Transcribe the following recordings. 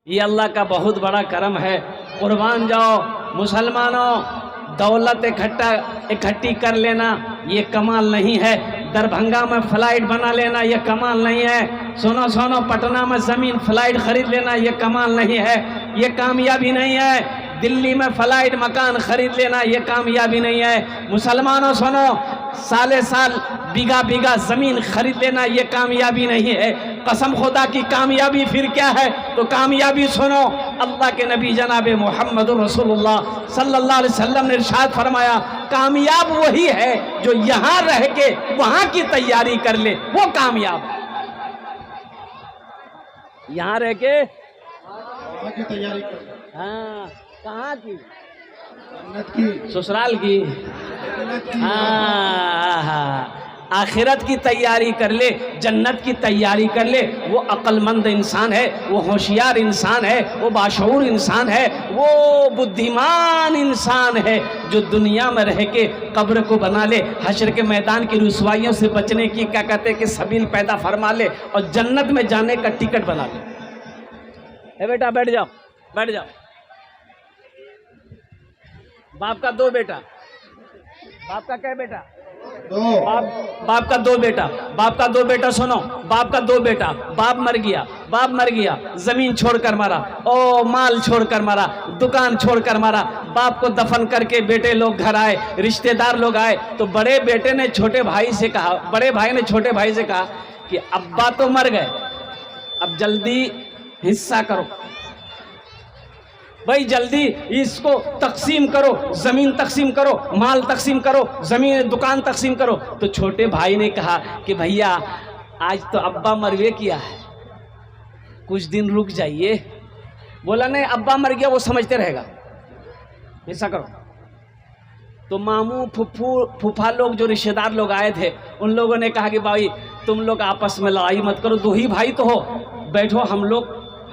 ये अल्लाह का बहुत बड़ा करम है। कुर्बान जाओ मुसलमानों, दौलत इकट्ठी कर लेना ये कमाल नहीं है। दरभंगा में फ्लाइट बना लेना ये कमाल नहीं है। सुनो सुनो, पटना में ज़मीन फ्लाइट खरीद लेना ये कमाल नहीं है, ये कामयाबी नहीं है। दिल्ली में फ्लाइट मकान खरीद लेना ये कामयाबी नहीं है। मुसलमानों सुनो, साले साल बीघा बीघा ज़मीन खरीद लेना ये कामयाबी नहीं है। कसम खुदा की कामयाबी फिर क्या है? तो कामयाबी सुनो, अल्लाह के नबी जनाब मोहम्मद रसूलुल्लाह सल्लल्लाहु अलैहि वसल्लम ने इरशाद फरमाया, कामयाब वही है जो यहाँ रह के वहाँ की तैयारी कर ले, वो कामयाब। यहाँ रह के वहाँ की तैयारी कर। हाँ, कहाँ की? जन्नत की, ससुराल की। जन्नत की। हाँ, आखिरत की तैयारी कर ले, जन्नत की तैयारी कर ले। वो अक्लमंद इंसान है, वो होशियार इंसान है, वो बाशऊर इंसान है, वो बुद्धिमान इंसान है जो दुनिया में रह के कब्र को बना ले, हश्र के मैदान की रुसवाइयों से बचने की क्या कहते हैं कि सबील पैदा फरमा ले और जन्नत में जाने का टिकट बना ले। ए बेटा बैठ जाओ, बैठ जाओ। बाप का दो बेटा, बाप का क्या बेटा? दो। बाप का दो बेटा, बाप का दो बेटा। सुनो, बाप का दो बेटा, बाप मर गया, बाप मर गया, जमीन छोड़कर मरा, ओ माल छोड़कर मरा, दुकान छोड़कर मरा। बाप को दफन करके बेटे लोग घर आए, रिश्तेदार लोग आए, तो बड़े बेटे ने छोटे भाई से कहा, बड़े भाई ने छोटे भाई से कहा कि अब्बा तो मर गए, अब जल्दी हिस्सा करो भाई, जल्दी इसको तकसीम करो, जमीन तकसीम करो, माल तकसीम करो, जमीन दुकान तकसीम करो। तो छोटे भाई ने कहा कि भैया आज तो अब्बा मरवे किया है, कुछ दिन रुक जाइए। बोला नहीं, अब्बा मर गया वो समझते रहेगा, ऐसा करो। तो मामू फूफा लोग जो रिश्तेदार लोग आए थे, उन लोगों ने कहा कि भाई तुम लोग आपस में लड़ाई मत करो, दो ही भाई तो हो, बैठो,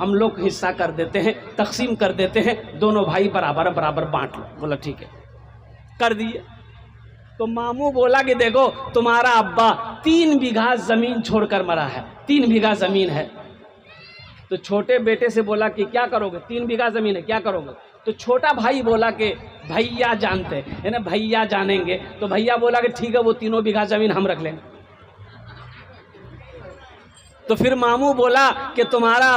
हम लोग हिस्सा कर देते हैं, तकसीम कर देते हैं, दोनों भाई बराबर बराबर बांट लो। बोला ठीक है, कर दिए। तो मामू बोला कि देखो तुम्हारा अब्बा 3 बीघा जमीन छोड़कर मरा है, 3 बीघा जमीन है। तो छोटे बेटे से बोला कि क्या करोगे, 3 बीघा जमीन है, क्या करोगे? तो छोटा भाई बोला कि भैया जानते है ना, भैया जानेंगे। तो भैया बोला कि ठीक है, वो 3 बीघा जमीन हम रख लेंगे। तो फिर मामू बोला कि तुम्हारा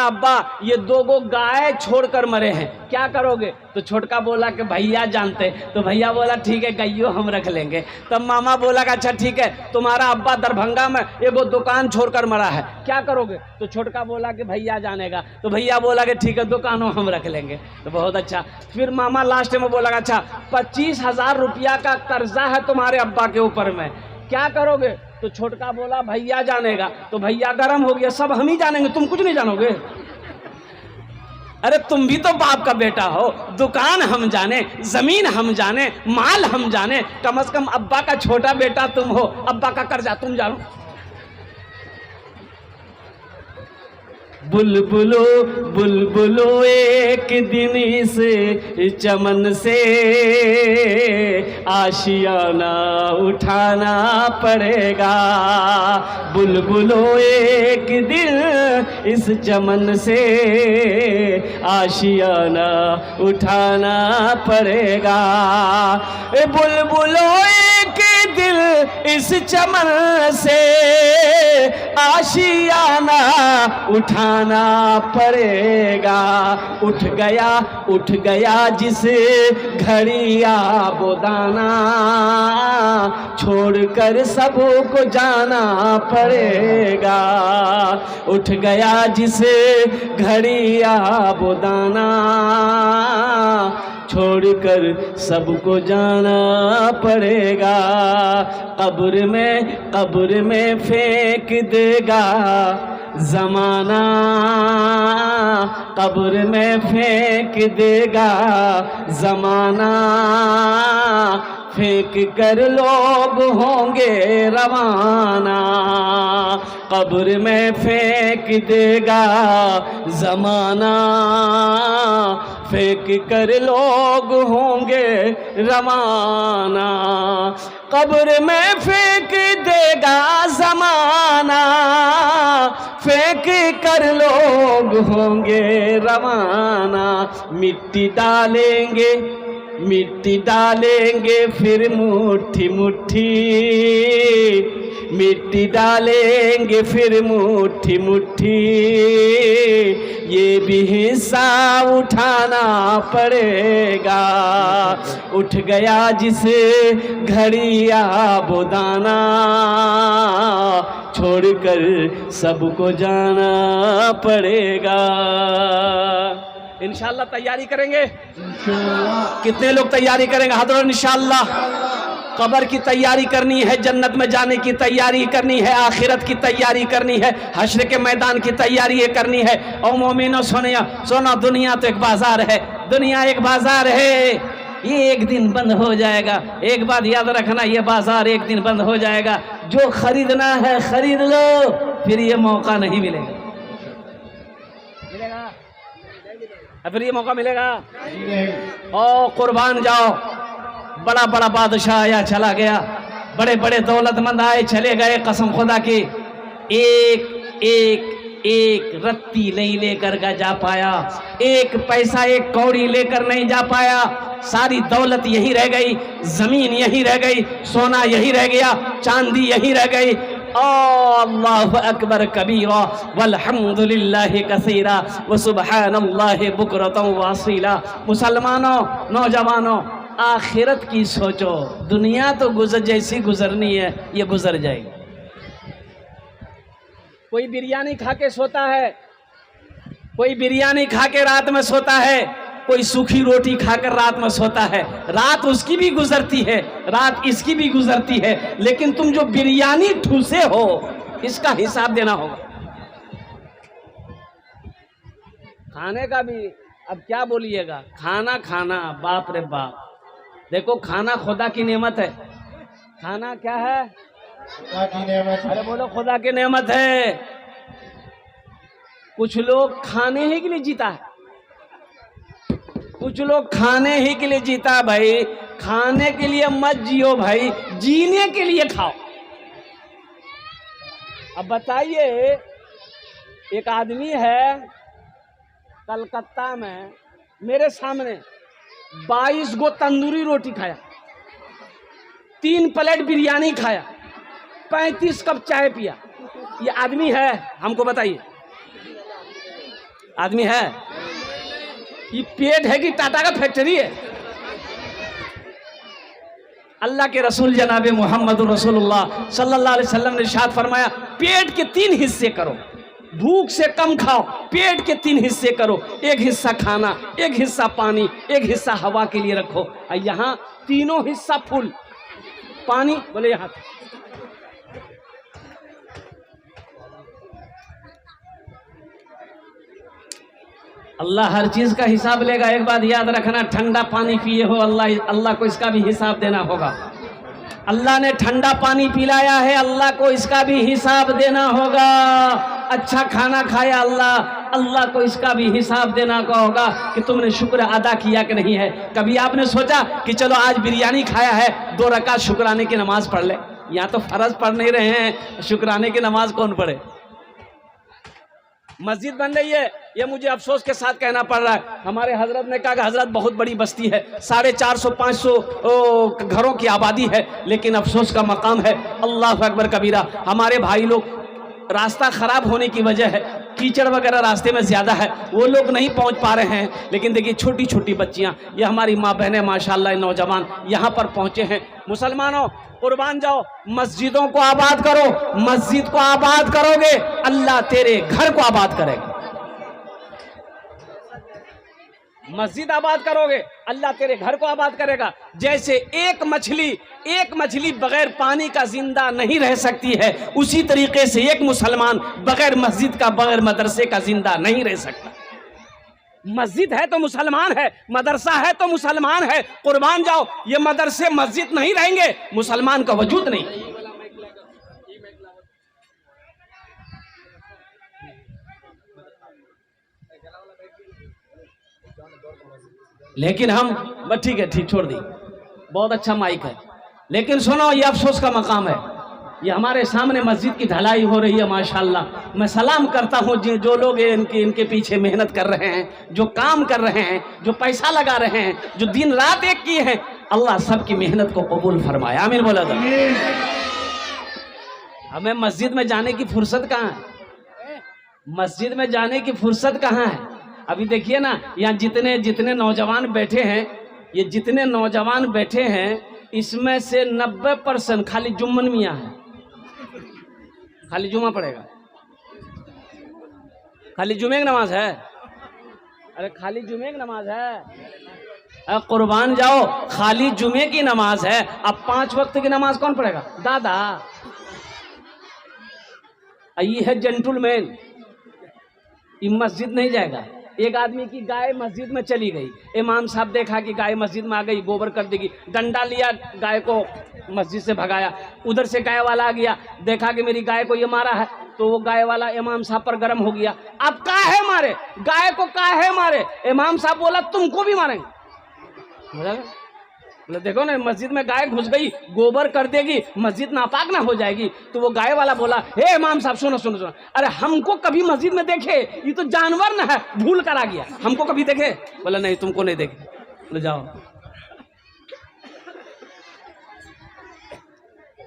अब्बा ये 2 गाय छोड़कर मरे हैं, क्या करोगे? तो छोटका बोला कि भैया जानते। तो भैया बोला ठीक है, गैयो हम रख लेंगे। तब मामा बोला कि अच्छा ठीक है, तुम्हारा अब्बा दरभंगा में एगो दुकान छोड़कर मरा है, क्या करोगे? तो छोटका बोला कि भैया जानेगा। तो भैया बोला कि ठीक है, दुकानों हम रख लेंगे। तो बहुत अच्छा। फिर मामा लास्ट में बोला अच्छा 25,000 रुपया का कर्जा है तुम्हारे अब्बा के ऊपर में, क्या करोगे? तो छोटका बोला भैया जानेगा। तो भैया गरम हो गया, सब हम ही जानेंगे, तुम कुछ नहीं जानोगे? अरे तुम भी तो बाप का बेटा हो, दुकान हम जाने, जमीन हम जाने, माल हम जाने, कम से कम अब्बा का छोटा बेटा तुम हो, अब्बा का कर्जा तुम जानो। बुलबुलो बुलबुलो एक दिन इस चमन से आशियाना उठाना पड़ेगा। बुलबुलो एक दिन इस चमन से आशियाना उठाना पड़ेगा। बुलबुलो एक दिल इस चमन से आशियाना उठाना पड़ेगा। उठ गया जिस घड़िया बोदाना, छोड़कर सबको जाना पड़ेगा। उठ गया जिस घड़िया बोदाना, छोड़कर सबको जाना पड़ेगा। कब्र में फेंक देगा ज़माना, कब्र में फेंक देगा ज़माना। फेंक कर लोग होंगे रवाना, कब्र में फेंक देगा ज़माना। फेंक कर लोग होंगे रवाना। कब्र में फेंक देगा जमाना, फेंक कर लोग होंगे रवाना। मिट्टी डालेंगे, मिट्टी डालेंगे फिर मुट्ठी मुट्ठी, मिट्टी डालेंगे फिर मुट्ठी मुट्ठी। ये भी हिस्सा उठाना पड़ेगा, उठ गया जिसे घड़ी आबोदाना, छोड़कर सबको जाना पड़ेगा। इंशाल्लाह तैयारी करेंगे। इंशाअल्लाह। कितने लोग तैयारी करेंगे? हज़रत इंशाल्लाह। कब्र की तैयारी करनी है, जन्नत में जाने की तैयारी करनी है, आखिरत की तैयारी करनी है, हश्र के मैदान की तैयारी करनी है। और मोमिनो सोना, दुनिया तो एक बाजार है, दुनिया एक बाजार है, ये एक दिन बंद हो जाएगा। एक बात याद रखना, ये बाजार एक दिन बंद हो जाएगा। जो खरीदना है खरीद लो, फिर ये मौका नहीं मिलेगा। मिलेगा? फिर ये मौका मिलेगा? ओ कुर्बान जाओ। बड़ा बड़ा बादशाह आया चला गया, बड़े बड़े दौलतमंद आए चले गए, कसम खुदा की एक एक एक रत्ती नहीं लेकर का जा पाया, एक पैसा एक कौड़ी लेकर नहीं जा पाया। सारी दौलत यही रह गई, जमीन यही रह गई, सोना यही रह गया, चांदी यही रह गई। अल्लाहु अकबर कबीरा वल्हम्दुलिल्लाहि कसीरा व सुब्हानल्लाहि बुकरतन व असीला। मुसलमानों, नौजवानों, आखिरत की सोचो। दुनिया तो गुजर जैसी गुजरनी है, ये गुजर जाएगी। कोई बिरयानी खा के सोता है, कोई बिरयानी खा के रात में सोता है, कोई सूखी रोटी खाकर रात में सोता है। रात उसकी भी गुजरती है, रात इसकी भी गुजरती है, लेकिन तुम जो बिरयानी ठूसे हो, इसका हिसाब देना होगा। खाने का भी अब क्या बोलिएगा, खाना खाना, बाप रे बाप। देखो, खाना खुदा की नेमत है। खाना क्या है? खुदा की नेमत है। अरे बोलो, खुदा की नेमत है। कुछ लोग खाने ही के लिए जीता है, कुछ लोग खाने ही के लिए जीता है। भाई, खाने के लिए मत जियो भाई, जीने के लिए खाओ। अब बताइए, एक आदमी है कलकत्ता में, मेरे सामने 22 गो तंदूरी रोटी खाया, 3 प्लेट बिरयानी खाया, 35 कप चाय पिया। ये आदमी है? हमको बताइए, आदमी है? ये पेट है कि टाटा का फैक्ट्री है? अल्लाह के रसूल जनाब मोहम्मद रसूलुल्लाह सल्लल्लाहु अलैहि वसल्लम ने इरशाद फरमाया, पेट के 3 हिस्से करो, भूख से कम खाओ, पेट के 3 हिस्से करो। एक हिस्सा खाना, एक हिस्सा पानी, एक हिस्सा हवा के लिए रखो। और यहाँ तीनों हिस्सा फुल। पानी बोले यहाँ, अल्लाह हर चीज का हिसाब लेगा। एक बात याद रखना, ठंडा पानी पिए हो, अल्लाह को इसका भी हिसाब देना होगा। अल्लाह ने ठंडा पानी पिलाया है, अल्लाह को इसका भी हिसाब देना होगा। अच्छा खाना खाया, अल्लाह को इसका भी हिसाब देना का होगा कि तुमने शुक्र अदा किया कि नहीं है। कभी आपने सोचा कि चलो आज बिरयानी खाया है, 2 रकात शुक्राने की नमाज पढ़ ले? यहाँ तो फर्ज पढ़ नहीं रहे हैं, शुक्राने की नमाज कौन पढ़े? मस्जिद बन रही है, ये मुझे अफसोस के साथ कहना पड़ रहा है। हमारे हजरत ने कहा कि हजरत बहुत बड़ी बस्ती है, 450-500 घरों की आबादी है, लेकिन अफसोस का मकाम है। अल्लाह अकबर कबीरा। हमारे भाई लोग, रास्ता खराब होने की वजह है, कीचड़ वगैरह रास्ते में ज़्यादा है, वो लोग नहीं पहुंच पा रहे हैं। लेकिन देखिए, छोटी छोटी बच्चियां, ये हमारी माँ बहनें माशाल्लाह, नौजवान यहाँ पर पहुंचे हैं। मुसलमानों, कुर्बान जाओ, मस्जिदों को आबाद करो। मस्जिद को आबाद करोगे, अल्लाह तेरे घर को आबाद करेगा। मस्जिद आबाद करोगे, अल्लाह तेरे घर को आबाद करेगा। जैसे एक मछली बगैर पानी का जिंदा नहीं रह सकती है, उसी तरीके से एक मुसलमान बगैर मस्जिद का, बगैर मदरसे का जिंदा नहीं रह सकता। मस्जिद है तो मुसलमान है, मदरसा है तो मुसलमान है। कुर्बान जाओ, ये मदरसे मस्जिद नहीं रहेंगे, मुसलमान का वजूद नहीं। लेकिन हम ठीक है, ठीक, छोड़ दी, बहुत अच्छा माइक है। लेकिन सुनो, ये अफसोस का मकाम है, ये हमारे सामने मस्जिद की ढलाई हो रही है माशाल्लाह। मैं सलाम करता हूँ जो लोग इनके पीछे मेहनत कर रहे हैं, जो काम कर रहे हैं, जो पैसा लगा रहे हैं, जो दिन रात एक किए हैं, अल्लाह सबकी मेहनत को कबूल फरमाए, आमीन बोला था। हमें मस्जिद में जाने की फुर्सत कहाँ है? मस्जिद में जाने की फुर्सत कहाँ है? अभी देखिए ना, यहाँ जितने जितने नौजवान बैठे हैं, ये जितने नौजवान बैठे हैं, इसमें से 90% खाली जुम्मन मियाँ है, खाली जुमा पड़ेगा, खाली जुमे की नमाज है। अरे खाली जुमे की नमाज है, अरे कुर्बान जाओ, खाली जुमे की नमाज है। अब 5 वक्त की नमाज कौन पढ़ेगा? दादा, ये है जेंटलमैन, ये मस्जिद नहीं जाएगा। एक आदमी की गाय मस्जिद में चली गई, इमाम साहब देखा कि गाय मस्जिद में आ गई, गोबर कर देगी, डंडा लिया, गाय को मस्जिद से भगाया। उधर से गाय वाला आ गया, देखा कि मेरी गाय को ये मारा है, तो वो गाय वाला इमाम साहब पर गर्म हो गया। अब काहे मारे गाय को, काहे मारे? इमाम साहब बोला तुमको भी मारेंगे। बोले देखो ना, मस्जिद में गाय घुस गई, गोबर कर देगी, मस्जिद नापाक ना हो जाएगी। तो वो गाय वाला बोला, हे इमाम साहब सुनो सुनो सुनो, अरे हमको कभी मस्जिद में देखे? ये तो जानवर ना है, भूल कर आ गया, हमको कभी देखे? बोला नहीं, तुमको नहीं देखे। बोले जाओ,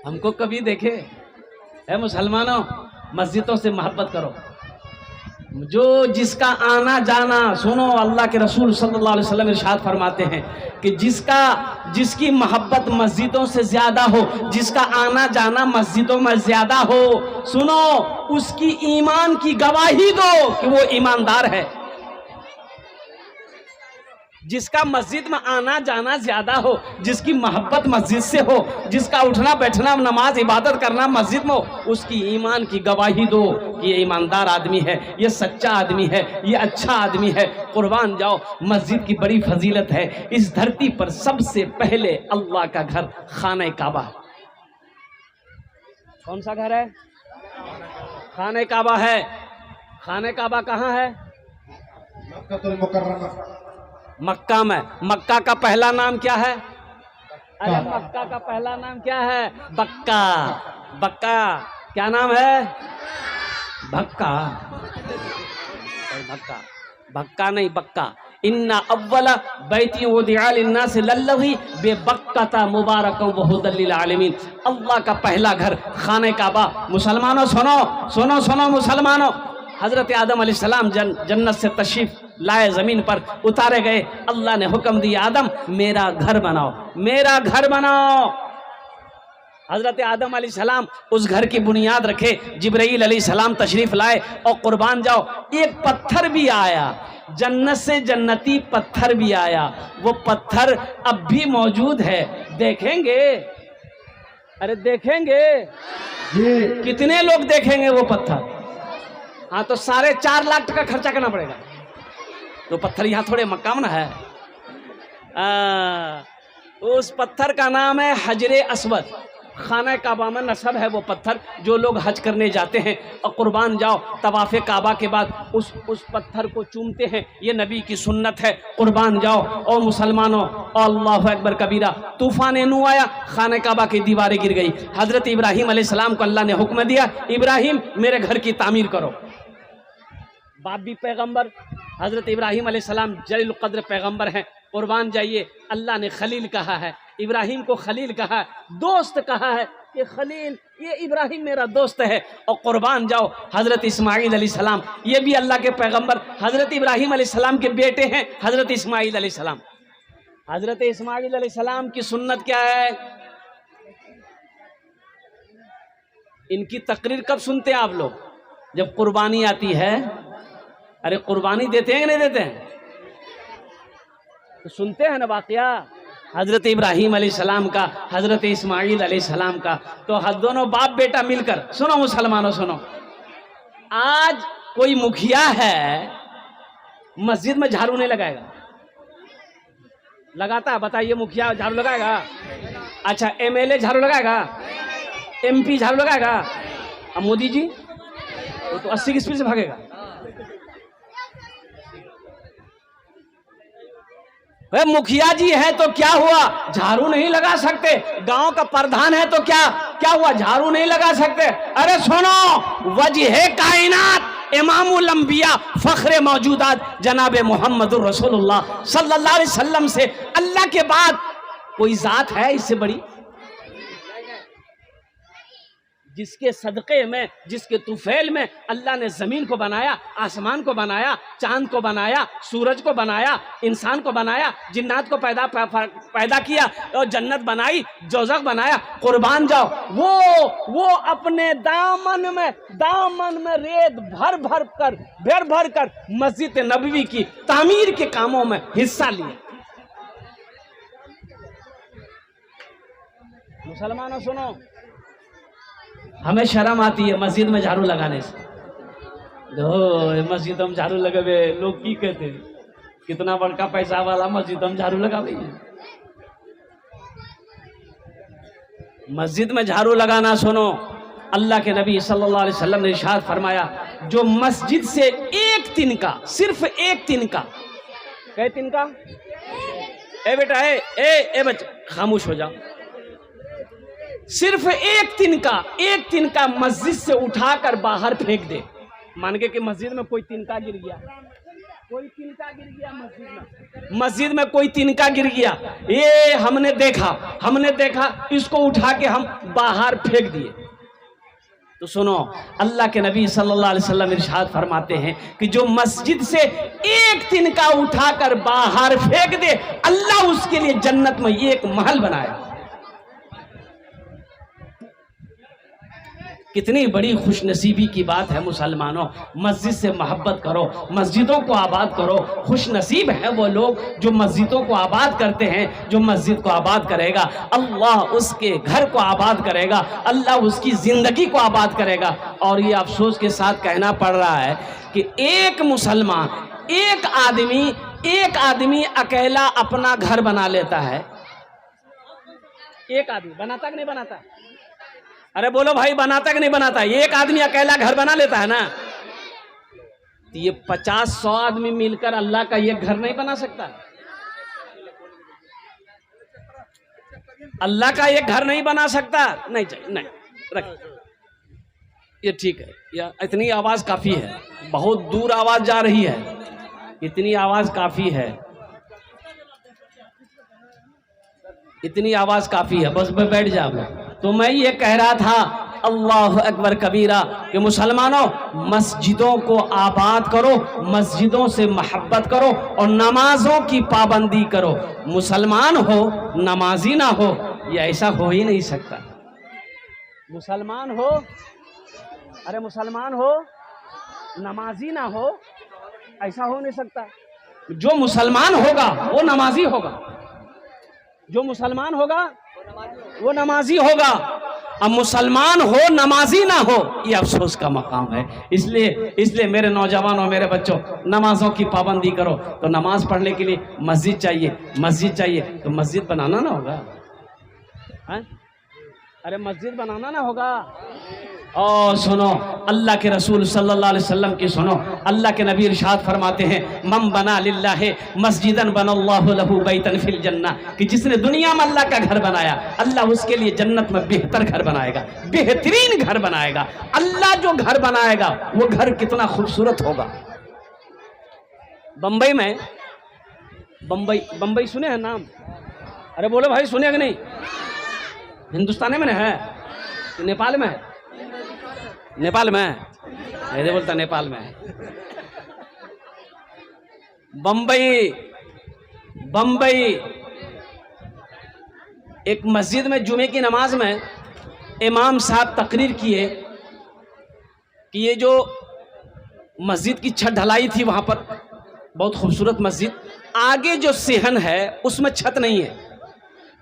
हमको कभी देखे? है मुसलमानों, मस्जिदों से मोहब्बत करो। जो जिसका आना जाना, सुनो, अल्लाह के रसूल सल्लल्लाहु अलैहि वसल्लम इरशाद फरमाते हैं कि जिसकी मोहब्बत मस्जिदों से ज्यादा हो, जिसका आना जाना मस्जिदों में ज्यादा हो, सुनो, उसकी ईमान की गवाही दो कि वो ईमानदार है। जिसका मस्जिद में आना जाना ज्यादा हो, जिसकी मोहब्बत मस्जिद से हो, जिसका उठना बैठना नमाज इबादत करना मस्जिद में हो, उसकी ईमान की गवाही दो कि ये ईमानदार आदमी है, ये सच्चा आदमी है, ये अच्छा आदमी है। कुर्बान जाओ, मस्जिद की बड़ी फजीलत है। इस धरती पर सबसे पहले अल्लाह का घर खाने काबा। कौन सा घर है? खाने काबा है। खाने काबा कहाँ है? मक्कातुल मुकर्रमा, मक्का में। मक्का का पहला नाम क्या है? अरे मक्का का पहला नाम क्या है? बक्का। बक्का क्या नाम है? भक्का। भक्का, भक्का नहीं, बक्का। इन्ना अव्वला बैती वुदिअ लिन्नास लल्लज़ी बेबक्कता मुबारकन व हुदल लिल आलमीन। अल्लाह का पहला घर खाने काबा। मुसलमानों सुनो सुनो सुनो, मुसलमानों, हजरत आदम अलैहिस्सलाम जन्नत से तशरीफ लाए, जमीन पर उतारे गए। अल्लाह ने हुक्म दिया, आदम मेरा घर बनाओ, मेरा घर बनाओ। हजरत आदम अलैहिस्सलाम उस घर की बुनियाद रखे, जिब्राइल अलैहिस्सलाम तशरीफ लाए, और कुर्बान जाओ, एक पत्थर भी आया, जन्नत से जन्नती पत्थर भी आया। वो पत्थर अब भी मौजूद है, देखेंगे? अरे देखेंगे? कितने लोग देखेंगे वो पत्थर? हाँ, तो 4.5 लाख टका खर्चा करना पड़ेगा। तो पत्थर यहाँ थोड़े, मक्का में है। उस पत्थर का नाम है हजरे अस्वद। खाना काबा में नस्ब है वो पत्थर। जो लोग हज करने जाते हैं और कुर्बान जाओ, तवाफ़े काबा के बाद उस पत्थर को चूमते हैं, ये नबी की सुन्नत है। कुर्बान जाओ और मुसलमानों, अल्लाहु अकबर कबीरा। तूफान नू आया, खाना काबा की दीवारें गिर गई। हजरत इब्राहीम अलैहिस्सलाम को अल्लाह ने हुक्म दिया, इब्राहीम मेरे घर की तामीर करो। बाप भी पैगंबर, हजरत इब्राहीम अलैहिस्सलाम जलील क़द्र पैगंबर हैं। कुर्बान जाइए, अल्लाह ने खलील कहा है, इब्राहीम को खलील कहा है, दोस्त कहा है कि खलील, ये इब्राहीम मेरा दोस्त है। और कुर्बान जाओ, हजरत इस्माईल अलैहिस्सलाम, ये भी अल्लाह के पैगंबर, हजरत इब्राहीम अलैहिस्सलाम के बेटे हैं, हजरत इस्माईल अलैहिस्सलाम। हजरत इस्माईल अलैहिस्सलाम की सुन्नत क्या है? इनकी तकरीर कब सुनते हैं आप लोग? जब कुर्बानी आती है। अरे कुर्बानी देते हैं कि नहीं देते हैं? तो सुनते हैं ना वाकया हजरत इब्राहीम अलैहिस्सलाम का, हजरत इस्माईल अलैहिस्सलाम का। तो दोनों बाप बेटा मिलकर, सुनो मुसलमानों सुनो, आज कोई मुखिया है, मस्जिद में झाड़ू नहीं लगाएगा? लगाता? बताइए, मुखिया झाड़ू लगाएगा? अच्छा, एमएलए झाड़ू लगाएगा? एमपी झाड़ू लगाएगा? अब मोदी जी वो तो 80 की स्पीड से भागेगा। वे मुखिया जी है तो क्या हुआ, झाड़ू नहीं लगा सकते। गांव का प्रधान है तो क्या क्या हुआ, झाड़ू नहीं लगा सकते। अरे सुनो, वजह कायनात इमामुल अंबिया फख्रे मौजूदात जनाब मोहम्मदुर रसूलुल्लाह सल्लल्लाहु अलैहि वसल्लम से अल्लाह के बाद कोई जात है इससे बड़ी, जिसके सदक़े में, जिसके तुफैल में अल्लाह ने ज़मीन को बनाया, आसमान को बनाया, चांद को बनाया, सूरज को बनाया, इंसान को बनाया, जिन्नात को पैदा किया और जन्नत बनाई, दोज़ख बनाया। कुर्बान जाओ, वो अपने दामन में रेत भर कर मस्जिद नबवी की तामीर के कामों में हिस्सा लिया। मुसलमानों सुनो, हमें शर्म आती है मस्जिद में झाड़ू लगाने से। मस्जिद में झाड़ू लगावे लोग की कहते हैं, कितना बड़का पैसा वाला मस्जिद में झाड़ू लगावे। मस्जिद में झाड़ू लगाना सुनो, अल्लाह के नबी सल्लल्लाहु अलैहि वसल्लम ने इरशाद फरमाया, जो मस्जिद से एक तिनका, सिर्फ एक तिनका, कै तिनका, ए बेटा ए बच्चा खामोश हो जाओ, सिर्फ एक तिनका मस्जिद से उठाकर बाहर फेंक दे। मान के कि मस्जिद में कोई तिनका गिर गया, मस्जिद में कोई तिनका गिर गया, ये हमने देखा, इसको उठा के हम बाहर फेंक दिए। तो सुनो, अल्लाह के नबी सल्लल्लाहु अलैहि वसल्लम इरशाद फरमाते हैं कि जो मस्जिद से एक तिनका उठाकर बाहर फेंक दे, अल्लाह उसके लिए जन्नत में एक महल बनाया। कितनी बड़ी खुशनसीबी की बात है मुसलमानों, मस्जिद से मोहब्बत करो, मस्जिदों को आबाद करो। खुशनसीब हैं वो लोग जो मस्जिदों को आबाद करते हैं। जो मस्जिद को आबाद करेगा, अल्लाह उसके घर को आबाद करेगा, अल्लाह उसकी ज़िंदगी को आबाद करेगा। और ये अफसोस के साथ कहना पड़ रहा है कि एक मुसलमान, एक आदमी अकेला अपना घर बना लेता है। एक आदमी बनाता कि नहीं बनाता? अरे बोलो भाई, बनाता कि नहीं बनाता? एक आदमी अकेला घर बना लेता है ना, तो ये 50-100 आदमी मिलकर अल्लाह का ये घर नहीं बना सकता। अल्लाह का ये घर नहीं बना सकता। नहीं चाहिए, नहीं रख, ये ठीक है। या इतनी आवाज काफी है, बहुत दूर आवाज जा रही है, इतनी आवाज काफी है, इतनी आवाज काफी है, बस बैठ जाओ। तो मैं ये कह रहा था, अल्लाह अकबर कबीरा, कि मुसलमानों मस्जिदों को आबाद करो, मस्जिदों से मोहब्बत करो और नमाजों की पाबंदी करो। मुसलमान हो नमाजी ना हो, ये ऐसा हो ही नहीं सकता। मुसलमान हो, अरे मुसलमान हो नमाजी ना हो, ऐसा हो नहीं सकता। जो मुसलमान होगा वो नमाजी होगा, जो मुसलमान होगा वो नमाजी होगा। अब मुसलमान हो नमाजी ना हो, ये अफसोस का मकाम है। इसलिए मेरे नौजवानों, मेरे बच्चों, नमाजों की पाबंदी करो। तो नमाज पढ़ने के लिए मस्जिद चाहिए, तो मस्जिद बनाना ना होगा, है? अरे मस्जिद बनाना ना होगा। और सुनो, अल्लाह के रसूल सल्लल्लाहु अलैहि वसल्लम की सुनो, अल्लाह के नबी इरशाद फरमाते हैं, मम बना लिल्लाहि मस्जिदन बनल्लाहु लहू बैतन फिल जन्ना, कि जिसने दुनिया में अल्लाह का घर बनाया, अल्लाह उसके लिए जन्नत में बेहतर घर बनाएगा, बेहतरीन घर बनाएगा। अल्लाह जो घर बनाएगा वो घर कितना खूबसूरत होगा। बम्बई सुने हैं नाम? अरे बोलो भाई, सुने कि नहीं? हिंदुस्तान में है कि नेपाल में है? नेपाल में है, ऐसे बोलता नेपाल में है। बम्बई एक मस्जिद में जुमे की नमाज में इमाम साहब तकरीर किए कि ये जो मस्जिद की छत ढलाई थी वहां पर, बहुत खूबसूरत मस्जिद, आगे जो सेहन है उसमें छत नहीं है।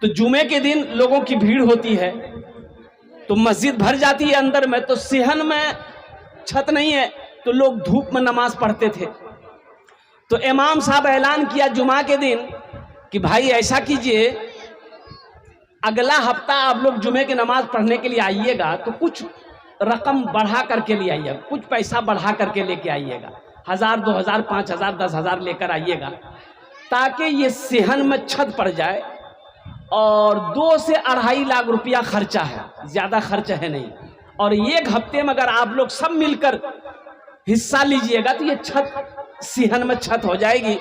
तो जुमे के दिन लोगों की भीड़ होती है, तो मस्जिद भर जाती है अंदर में, तो सेहन में छत नहीं है, तो लोग धूप में नमाज पढ़ते थे। तो इमाम साहब ऐलान किया जुमा के दिन कि भाई ऐसा कीजिए, अगला हफ्ता आप लोग जुमे की नमाज पढ़ने के लिए आइएगा तो कुछ रकम बढ़ा करके ले आइएगा, कुछ पैसा बढ़ा करके लेके आइएगा, 1000, 2000, 5000, 10,000 लेकर आइएगा। ताकि ये सेहन में छत पड़ जाए, और 2 से 2.5 लाख रुपया खर्चा है, ज़्यादा खर्चा है नहीं। और 1 हफ्ते में अगर आप लोग सब मिलकर हिस्सा लीजिएगा तो ये छत सेहन में छत हो जाएगी,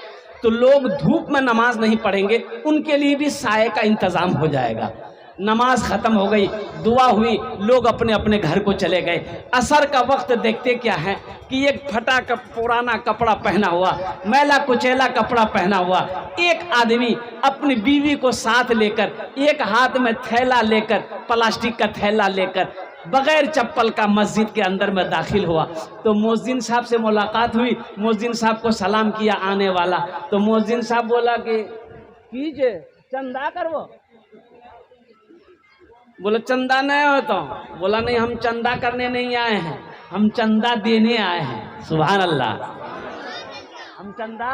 तो लोग धूप में नमाज नहीं पढ़ेंगे, उनके लिए भी साये का इंतज़ाम हो जाएगा। नमाज ख़त्म हो गई, दुआ हुई, लोग अपने अपने घर को चले गए। असर का वक्त देखते क्या है कि एक फटा पुराना कपड़ा पहना हुआ, मैला कुचैला कपड़ा पहना हुआ एक आदमी अपनी बीवी को साथ लेकर, एक हाथ में थैला लेकर, प्लास्टिक का थैला लेकर, बगैर चप्पल का मस्जिद के अंदर में दाखिल हुआ। तो मुअज्जिन साहब से मुलाकात हुई, मुअज्जिन साहब को सलाम किया आने वाला, तो मुअज्जिन साहब बोला कि कीजिए चंदा करवो। बोला चंदा नहीं हो तो? बोला नहीं, हम चंदा करने नहीं आए हैं, हम चंदा देने आए हैं। सुभान अल्लाह, हम चंदा।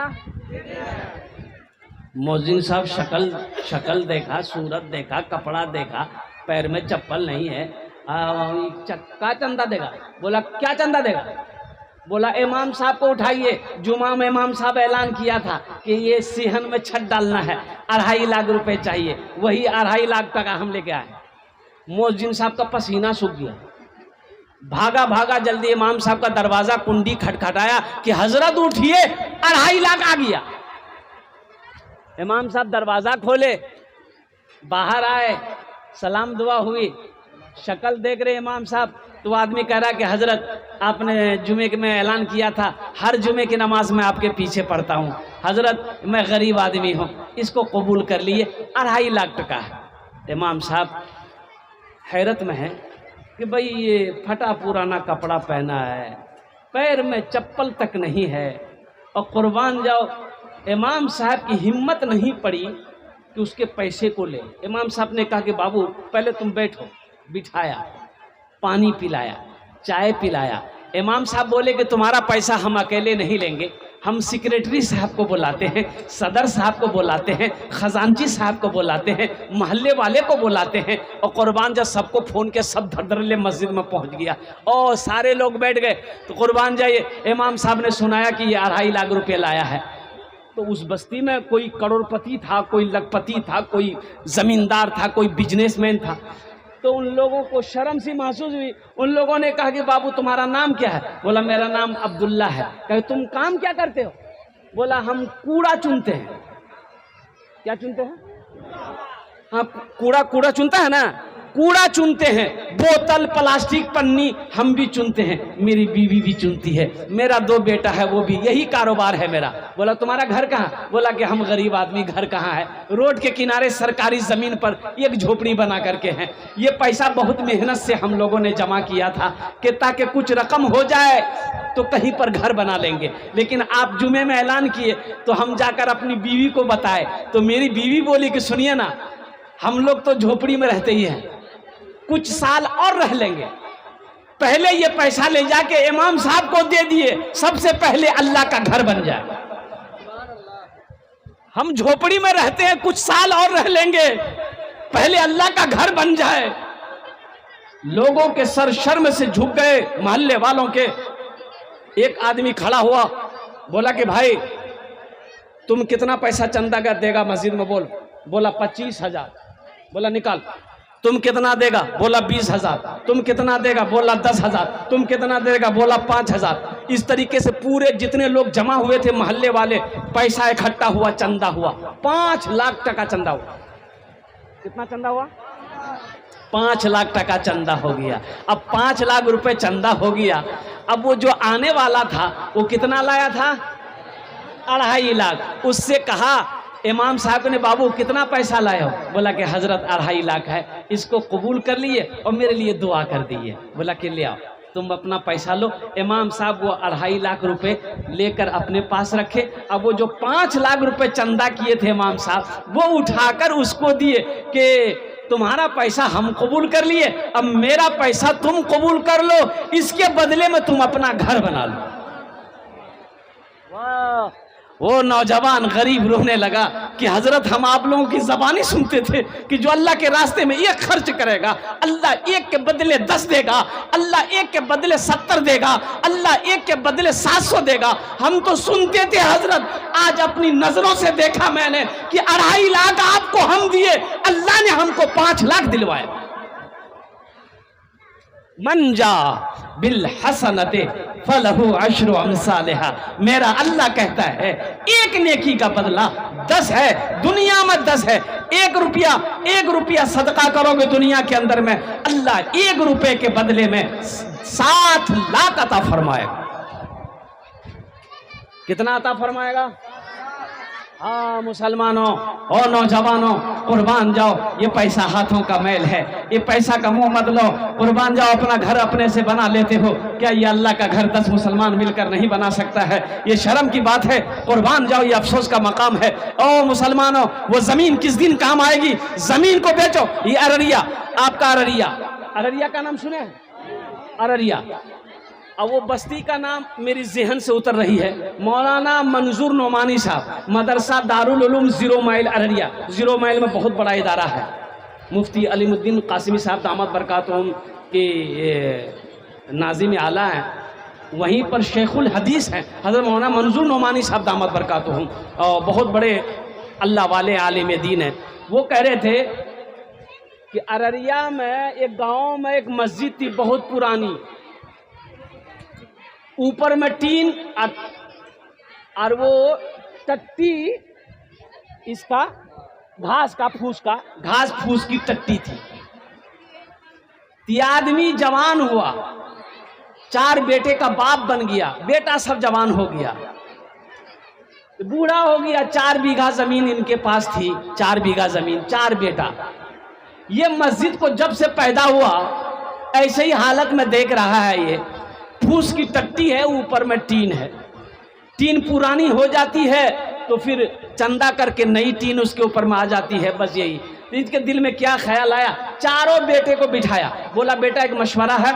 मुअज्जिन साहब शक्ल देखा, सूरत देखा, कपड़ा देखा, पैर में चप्पल नहीं है, क्या चंदा देगा? बोला क्या चंदा देगा? बोला इमाम साहब को उठाइए, जुमा में इमाम साहब ऐलान किया था कि ये सेहन में छत डालना है, 2.5 लाख रुपए चाहिए, वही 2.5 लाख टका हम लेके आए। मुअज्जिन साहब का पसीना सूख गया, भागा जल्दी इमाम साहब का दरवाजा कुंडी खटखटाया कि हजरत उठिए, 2.5 लाख आ गया। इमाम साहब दरवाजा खोले, बाहर आए, सलाम दुआ हुई, शक्ल देख रहे इमाम साहब, तो आदमी कह रहा कि हजरत आपने जुमे में ऐलान किया था, हर जुमे की नमाज में आपके पीछे पढ़ता हूँ, हजरत मैं गरीब आदमी हूँ, इसको कबूल कर लिए, 2.5 लाख टका है। इमाम साहब हैरत में है कि भाई ये फटा पुराना कपड़ा पहना है, पैर में चप्पल तक नहीं है, और कुर्बान जाओ इमाम साहब की हिम्मत नहीं पड़ी कि उसके पैसे को ले। इमाम साहब ने कहा कि बाबू पहले तुम बैठो, बिठाया, पानी पिलाया, चाय पिलाया। इमाम साहब बोले कि तुम्हारा पैसा हम अकेले नहीं लेंगे, हम सेक्रेटरी साहब को बुलाते हैं, सदर साहब को बुलाते हैं, खजानची साहब को बुलाते हैं, मोहल्ले वाले को बुलाते हैं। और कुर्बान जब सबको फ़ोन के सब धड़धड़ल्ले मस्जिद में पहुंच गया और सारे लोग बैठ गए, तो कुर्बान जाइए इमाम साहब ने सुनाया कि ये 2.5 लाख रुपये लाया है। तो उस बस्ती में कोई करोड़पति था, कोई लखपति था, कोई ज़मींदार था, कोई बिजनेसमैन था। तो उन लोगों को शर्म सी महसूस हुई। उन लोगों ने कहा कि बाबू तुम्हारा नाम क्या है? बोला मेरा नाम अब्दुल्ला है। कहे तुम काम क्या करते हो? बोला हम कूड़ा चुनते हैं। क्या चुनते हैं? हाँ, कूड़ा चुनता है ना, कूड़ा चुनते हैं, बोतल प्लास्टिक पन्नी हम भी चुनते हैं, मेरी बीवी भी चुनती है, मेरा 2 बेटा है वो भी, यही कारोबार है मेरा। बोला तुम्हारा घर कहाँ? बोला कि हम गरीब आदमी, घर कहाँ है? रोड के किनारे सरकारी ज़मीन पर एक झोपड़ी बना करके हैं। ये पैसा बहुत मेहनत से हम लोगों ने जमा किया था कि ताकि कुछ रकम हो जाए तो कहीं पर घर बना लेंगे, लेकिन आप जुमे में ऐलान किए तो हम जाकर अपनी बीवी को बताए। तो मेरी बीवी बोली कि सुनिए ना, हम लोग तो झोपड़ी में रहते ही हैं, कुछ साल और रह लेंगे, पहले ये पैसा ले जाके इमाम साहब को दे दिए, सबसे पहले अल्लाह का घर बन जाए। हम झोपड़ी में रहते हैं, कुछ साल और रह लेंगे, पहले अल्लाह का घर बन जाए। लोगों के सर शर्म से झुक गए, मोहल्ले वालों के। एक आदमी खड़ा हुआ, बोला कि भाई तुम कितना पैसा चंदा का देगा मस्जिद में? बोला 25,000। बोला निकाल। तुम कितना देगा? बोला 20,000। तुम कितना देगा? बोला 10,000। तुम कितना देगा? बोला 5,000। इस तरीके से पूरे जितने लोग जमा हुए थे मोहल्ले वाले, पैसा इकट्ठा हुआ, चंदा हुआ, 5 लाख टका चंदा हुआ। कितना चंदा हुआ? 5 लाख टका चंदा हो गया। अब 5 लाख रुपए चंदा हो गया। अब वो जो आने वाला था वो कितना लाया था? 2.5 लाख। उससे कहा इमाम साहब ने, बाबू कितना पैसा लाए हो? बोला कि हजरत 2.5 लाख है, इसको कबूल कर लिए और मेरे लिए दुआ कर दिए। बोला कि ले आओ, तुम अपना पैसा लो। इमाम साहब वो 2.5 लाख रुपए लेकर अपने पास रखे। अब वो जो 5 लाख रुपए चंदा किए थे इमाम साहब, वो उठाकर उसको दिए कि तुम्हारा पैसा हम कबूल कर लिए, अब मेरा पैसा तुम कबूल कर लो, इसके बदले में तुम अपना घर बना लो। वाह! वो नौजवान गरीब रोने लगा कि हजरत हम आप लोगों की ज़बानी सुनते थे कि जो अल्लाह के रास्ते में एक खर्च करेगा अल्लाह एक के बदले 10 देगा, अल्लाह एक के बदले 70 देगा, अल्लाह एक के बदले 700 देगा। हम तो सुनते थे हजरत, आज अपनी नजरों से देखा मैंने कि 2.5 लाख आपको हम दिए, अल्लाह ने हमको 5 लाख दिलवाए। मन जा बिल हसनते फलहु अशरु अमसालिहा, मेरा अल्लाह कहता है एक नेकी का बदला 10 है, दुनिया में 10 है। 1 रुपया सदका करोगे दुनिया के अंदर में, अल्लाह 1 रुपये के बदले में 7 लाख अता फरमाएगा। कितना अता फरमाएगा? हाँ मुसलमानों और नौजवानों, कुर्बान जाओ, ये पैसा हाथों का मैल है, ये पैसा का मुंह मत लो, कुर्बान जाओ। अपना घर अपने से बना लेते हो, क्या ये अल्लाह का घर 10 मुसलमान मिलकर नहीं बना सकता है? ये शर्म की बात है। कुर्बान जाओ, ये अफसोस का मकाम है। ओ मुसलमानों, वो जमीन किस दिन काम आएगी? जमीन को बेचो। ये अररिया, आपका अररिया का नाम सुने? अररिया। अब वो बस्ती का नाम मेरी जहन से उतर रही है, मौलाना मंजूर नोमानी साहब, मदरसा दारुल उलूम 0 माइल अररिया। 0 माइल में बहुत बड़ा इदारा है। मुफ्ती अलीमुद्दीन कासिमी साहब दामद बरकातुहुम के नाज़िम आला हैं, वहीं पर शेखुल हदीस हैं हज़रत मौलाना मंजूर नोमानी साहब दामद बरकातुहुम, और बहुत बड़े अल्लाह वाले आलिम दीन हैं। वो कह रहे थे कि अररिया में एक गाँव में एक मस्जिद थी बहुत पुरानी, ऊपर में टीन और वो टट्टी इसका घास फूस की टट्टी थी। आदमी जवान हुआ, 4 बेटे का बाप बन गया, बेटा सब जवान हो गया, बूढ़ा हो गया। 4 बीघा जमीन इनके पास थी, 4 बीघा जमीन, 4 बेटा। ये मस्जिद को जब से पैदा हुआ ऐसे ही हालत में देख रहा है। ये फूस की टट्टी है, ऊपर में टीन है। टीन पुरानी हो जाती है तो फिर चंदा करके नई टीन उसके ऊपर में आ जाती है, बस यही। तो इसके दिल में क्या ख्याल आया, चारों बेटे को बिठाया, बोला बेटा एक मशवरा है,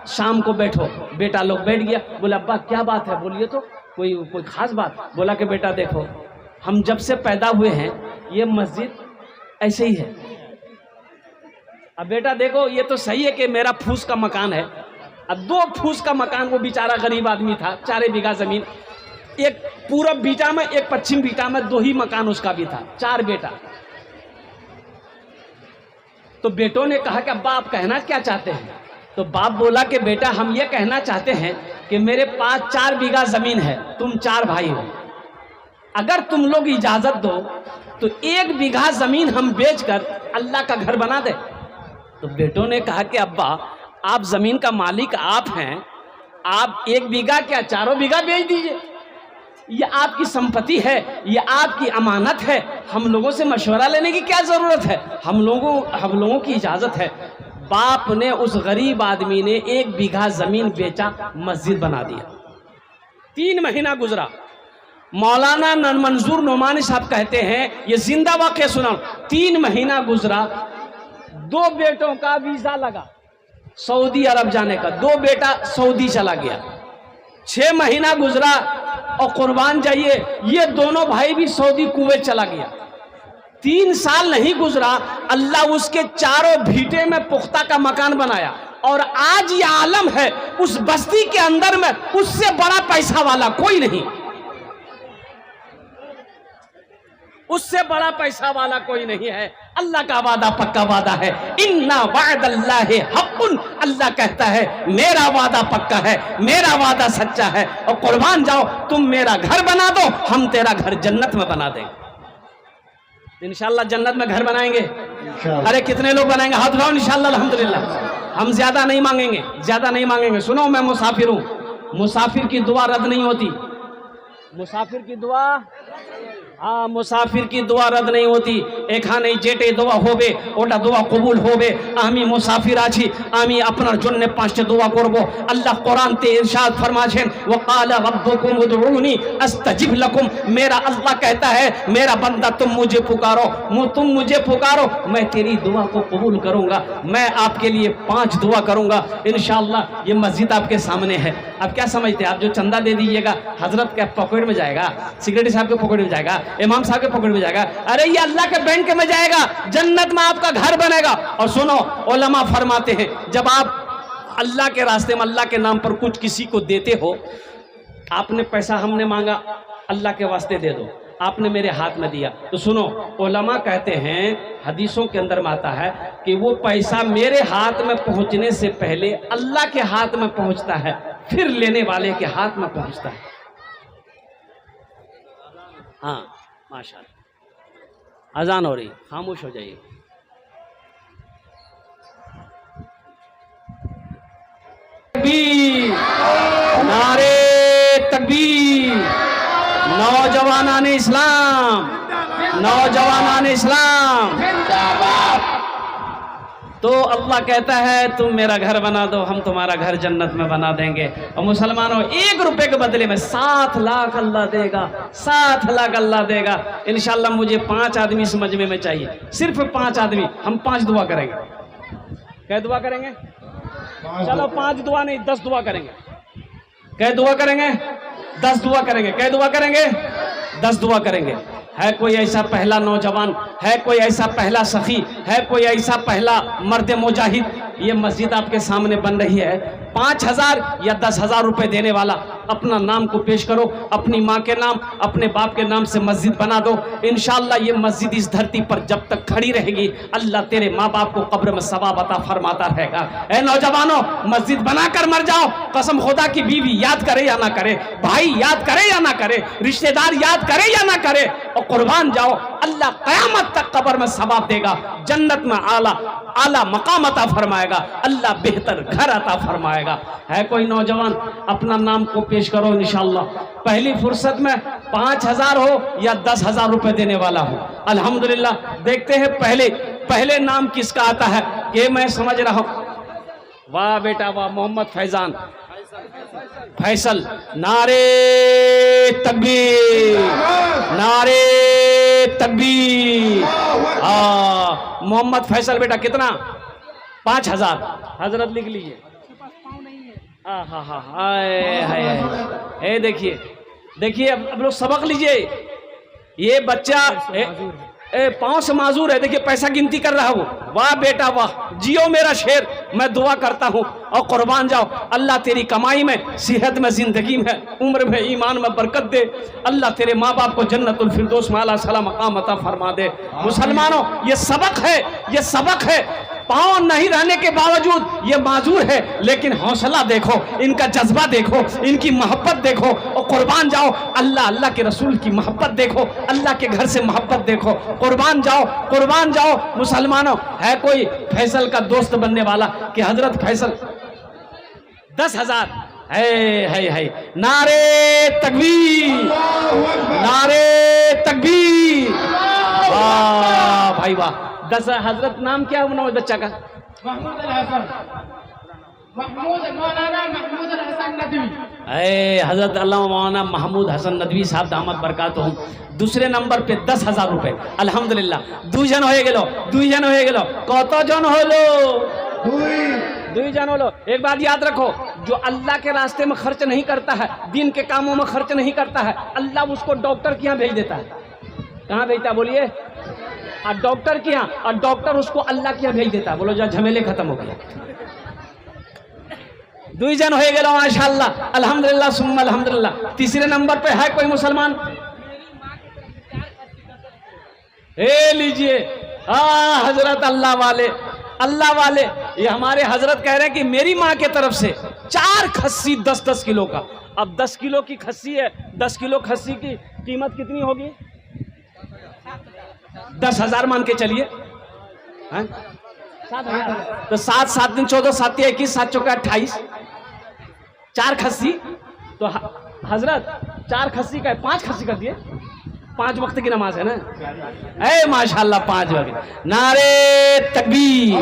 शाम को बैठो। बेटा लोग बैठ गया। बोला अब्बा क्या बात है? बोलिए तो, कोई खास बात? बोला कि बेटा देखो, हम जब से पैदा हुए हैं ये मस्जिद ऐसे ही है। अब बेटा देखो, ये तो सही है कि मेरा फूस का मकान है, अब 2 फूस का मकान, वो बेचारा गरीब आदमी था, 4 बीघा जमीन, एक पूरब बीटा में एक पश्चिम बीटा में, 2 ही मकान उसका भी था, 4 बेटा। तो बेटों ने कहा कि अब्बा आप कहना क्या चाहते हैं? तो बाप बोला कि बेटा हम ये कहना चाहते हैं कि मेरे पास 4 बीघा जमीन है, तुम 4 भाई हो, अगर तुम लोग इजाजत दो तो 1 बीघा जमीन हम बेचकर अल्लाह का घर बना दे। तो बेटों ने कहा कि अब्बा आप जमीन का मालिक आप हैं, आप 1 बीघा क्या 4 बीघा बेच दीजिए, ये आपकी संपत्ति है, ये आपकी अमानत है, हम लोगों से मशवरा लेने की क्या जरूरत है, हम लोगों की इजाजत है। बाप ने, उस गरीब आदमी ने 1 बीघा जमीन बेचा, मस्जिद बना दिया। 3 महीना गुजरा। मौलाना मंजूर नोमानी साहब कहते हैं, ये जिंदा वाक़या सुना, 3 महीना गुजरा, 2 बेटों का वीजा लगा सऊदी अरब जाने का, 2 बेटा सऊदी चला गया। 6 महीना गुजरा और कुर्बान जाइए, ये दोनों भाई भी सऊदी कुवैत चला गया। 3 साल नहीं गुजरा, अल्लाह उसके चारों भीटे में पुख्ता का मकान बनाया, और आज ये आलम है उस बस्ती के अंदर में, उससे बड़ा पैसा वाला कोई नहीं, उससे बड़ा पैसा वाला कोई नहीं है। अल्लाह का वादा पक्का वादा है, इन्ना वादल्लाहि हक़्क़ुन, अल्लाह कहता है मेरा वादा पक्का है, मेरा वादा सच्चा है, और कुर्बान जाओ तुम मेरा घर बना दो, हम तेरा घर जन्नत में बना देंगे। इंशाअल्लाह जन्नत में घर बनाएंगे। अरे कितने लोग बनाएंगे? हाथ उठाओ। इंशाअल्लाह अल्हम्दुलिल्लाह। हम ज्यादा नहीं मांगेंगे, सुनो मैं मुसाफिर हूँ, मुसाफिर की दुआ रद्द नहीं होती, मुसाफिर की दुआ हाँ, मुसाफिर की दुआ रद्द नहीं होती। एखाने जेटे दुआ होबे ओटा दुआ कबूल होबे। आमी मुसाफिर आছি, আমি আপনার জন্য পাঁচটা দোয়া করব। আল্লাহ কোরআনতে ইরশাদ फरमाছেন, वक़ाल रब्बुकुम उदऊनी अस्तजिब लकुम। मेरा अल्लाह कहता है, मेरा बंदा तुम मुझे पुकारो, तुम मुझे पुकारो, मैं तेरी दुआ को कबूल करूंगा। मैं आपके लिए 5 दुआ करूंगा इंशाअल्लाह। ये मस्जिद आपके सामने है। आप क्या समझते हैं? आप जो चंदा दे दीजिएगा हजरत के पॉकेट में जाएगा, सेक्रेटरी साहब के पॉकेट में जाएगा, इमाम साहब के पॉकेट में जाएगा? अरे ये अल्लाह के बैंक में जाएगा, जन्नत में आपका घर बनेगा। और सुनो, उलमा फरमाते हैं, जब आप अल्लाह के रास्ते में अल्लाह के नाम पर कुछ किसी को देते हो, आपने पैसा हमने मांगा, अल्लाह के वास्ते दे दो, आपने मेरे हाथ में दिया, तो सुनो, उलमा कहते हैं, हदीसों के अंदर में आता है कि वो पैसा मेरे हाथ में पहुंचने से पहले अल्लाह के हाथ में पहुंचता है, फिर लेने वाले के हाथ में पहुंचता है। हाँ माशाअल्लाह, अजान हो रही, खामोश हो जाइए। तकबीर, नारे तकबीर, नौजवानान इस्लाम, नौजवानान इस्लाम। तो अल्लाह कहता है, तुम मेरा घर बना दो, हम तुम्हारा घर जन्नत में बना देंगे। और मुसलमानों, 1 रुपए के बदले में 7 लाख अल्लाह देगा, 7 लाख अल्लाह देगा। इंशाल्लाह मुझे 5 आदमी इस मजमे में चाहिए, सिर्फ 5 आदमी। हम 5 दुआ करेंगे। क्या दुआ करेंगे? चलो 5 दुआ नहीं, 10 दुआ करेंगे। क्या दुआ करेंगे? 10 दुआ करेंगे। क्या दुआ करेंगे? 10 दुआ करेंगे। है कोई ऐसा पहला नौजवान, है कोई ऐसा पहला सखी, है कोई ऐसा पहला मर्द मुजाहिद? ये मस्जिद आपके सामने बन रही है, 5,000 या 10,000 रुपए देने वाला अपना नाम को पेश करो, अपनी माँ के नाम, अपने बाप के नाम से मस्जिद बना दो। इंशाअल्लाह ये मस्जिद इस धरती पर जब तक खड़ी रहेगी, अल्लाह तेरे माँ बाप को कब्र में सवाब अता फरमाता रहेगा। ए नौजवानों, मस्जिद बनाकर मर जाओ, कसम खुदा की, बीवी याद करे या ना करे, भाई याद करे या ना करे, रिश्तेदार याद करे या ना करे, और कुर्बान जाओ, अल्लाह क़यामत तक कब्र में सवाब देगा, जन्नत में आला मकाम अता फरमाएगा, अल्लाह बेहतर घर अता फरमाएगा। है कोई नौजवान? अपना नाम को पेश करो इंशाअल्लाह। पहली फुर्सत में 5,000 हो या 10,000 रुपए देने वाला हो। अल्हम्दुलिल्लाह। देखते हैं पहले नाम किसका आता है, कि मैं समझ रहा हूं। वाह बेटा वाह, मोहम्मद फैजान, फैसल। नारे तकबीर, नारे तकबीर। मोहम्मद फैसल बेटा, कितना? 5,000। हजरत लिख लीजिए। देखिए अब लोग सबक लीजिए। ये बच्चा पाँव से माजूर है, देखिए पैसा गिनती कर रहा हूँ। वाह बेटा वाह, जियो मेरा शेर। मैं दुआ करता हूँ और कुर्बान जाओ, अल्लाह तेरी कमाई में, सेहत में, जिंदगी में, उम्र में, ईमान में बरकत दे। अल्लाह तेरे माँ बाप को जन्नतुल फिरदौस में आला सला मकाम अता फरमा दे। मुसलमानों, ये सबक है, ये सबक है। पाँव नहीं रहने के बावजूद ये माजूर है, लेकिन हौसला देखो, इनका जज्बा देखो, इनकी मोहब्बत देखो, और कुर्बान जाओ। अल्लाह के रसूल की मोहब्बत देखो, अल्लाह के घर से मोहब्बत देखो। कुर्बान जाओ, कुर्बान जाओ। मुसलमानों, है कोई फैसल का दोस्त बनने वाला कि हजरत फैसल 10,000? है। नारे तकबीर, नारे तकबीर। वाह भाई वाह। 10 हजरत। नाम क्या है उस बच्चा का? महमूद हसन नदवी। हजरत अल्लामा मौलाना महमूद हसन नदवी साहब दामत बरकातुहुम। दूसरे नंबर पे 10,000 रुपए। अल्हम्दुलिल्लाह। 2 जन हो गेलो। कत जन होलो? 2 जन होलो। एक बात याद रखो, जो अल्लाह के रास्ते में खर्च नहीं करता है, दीन के कामों में खर्च नहीं करता है, अल्लाह उसको डॉक्टर के यहाँ भेज देता है। कहाँ भेजता है बोलिए? और डॉक्टर के यहाँ, और डॉक्टर उसको अल्लाह के यहाँ भेज देता है। बोलो जा, झमेले खत्म हो गया। 2 जन हो गए माशाअल्लाह, अल्हम्दुलिल्लाह सुम्मा अल्हम्दुलिल्लाह। तीसरे नंबर पे है कोई मुसलमान? लीजिए। हजरत अल्लाह वाले, ये हमारे हजरत कह रहे हैं कि मेरी माँ के तरफ से 4 खस्सी 10-10 किलो का। अब 10 किलो की खस्सी है, 10 किलो खस्सी की कीमत कितनी होगी? 10,000 मान के चलिए। 7,000। तो 7 दिन 14, 7 21, 7 चौका 28। 4 खस्सी तो हजरत 4 खस्सी का 5 खस्सी कर दिए। 5 वक्त की नमाज है ना? ए माशाल्लाह 5 वक्त। नारे तकबीर,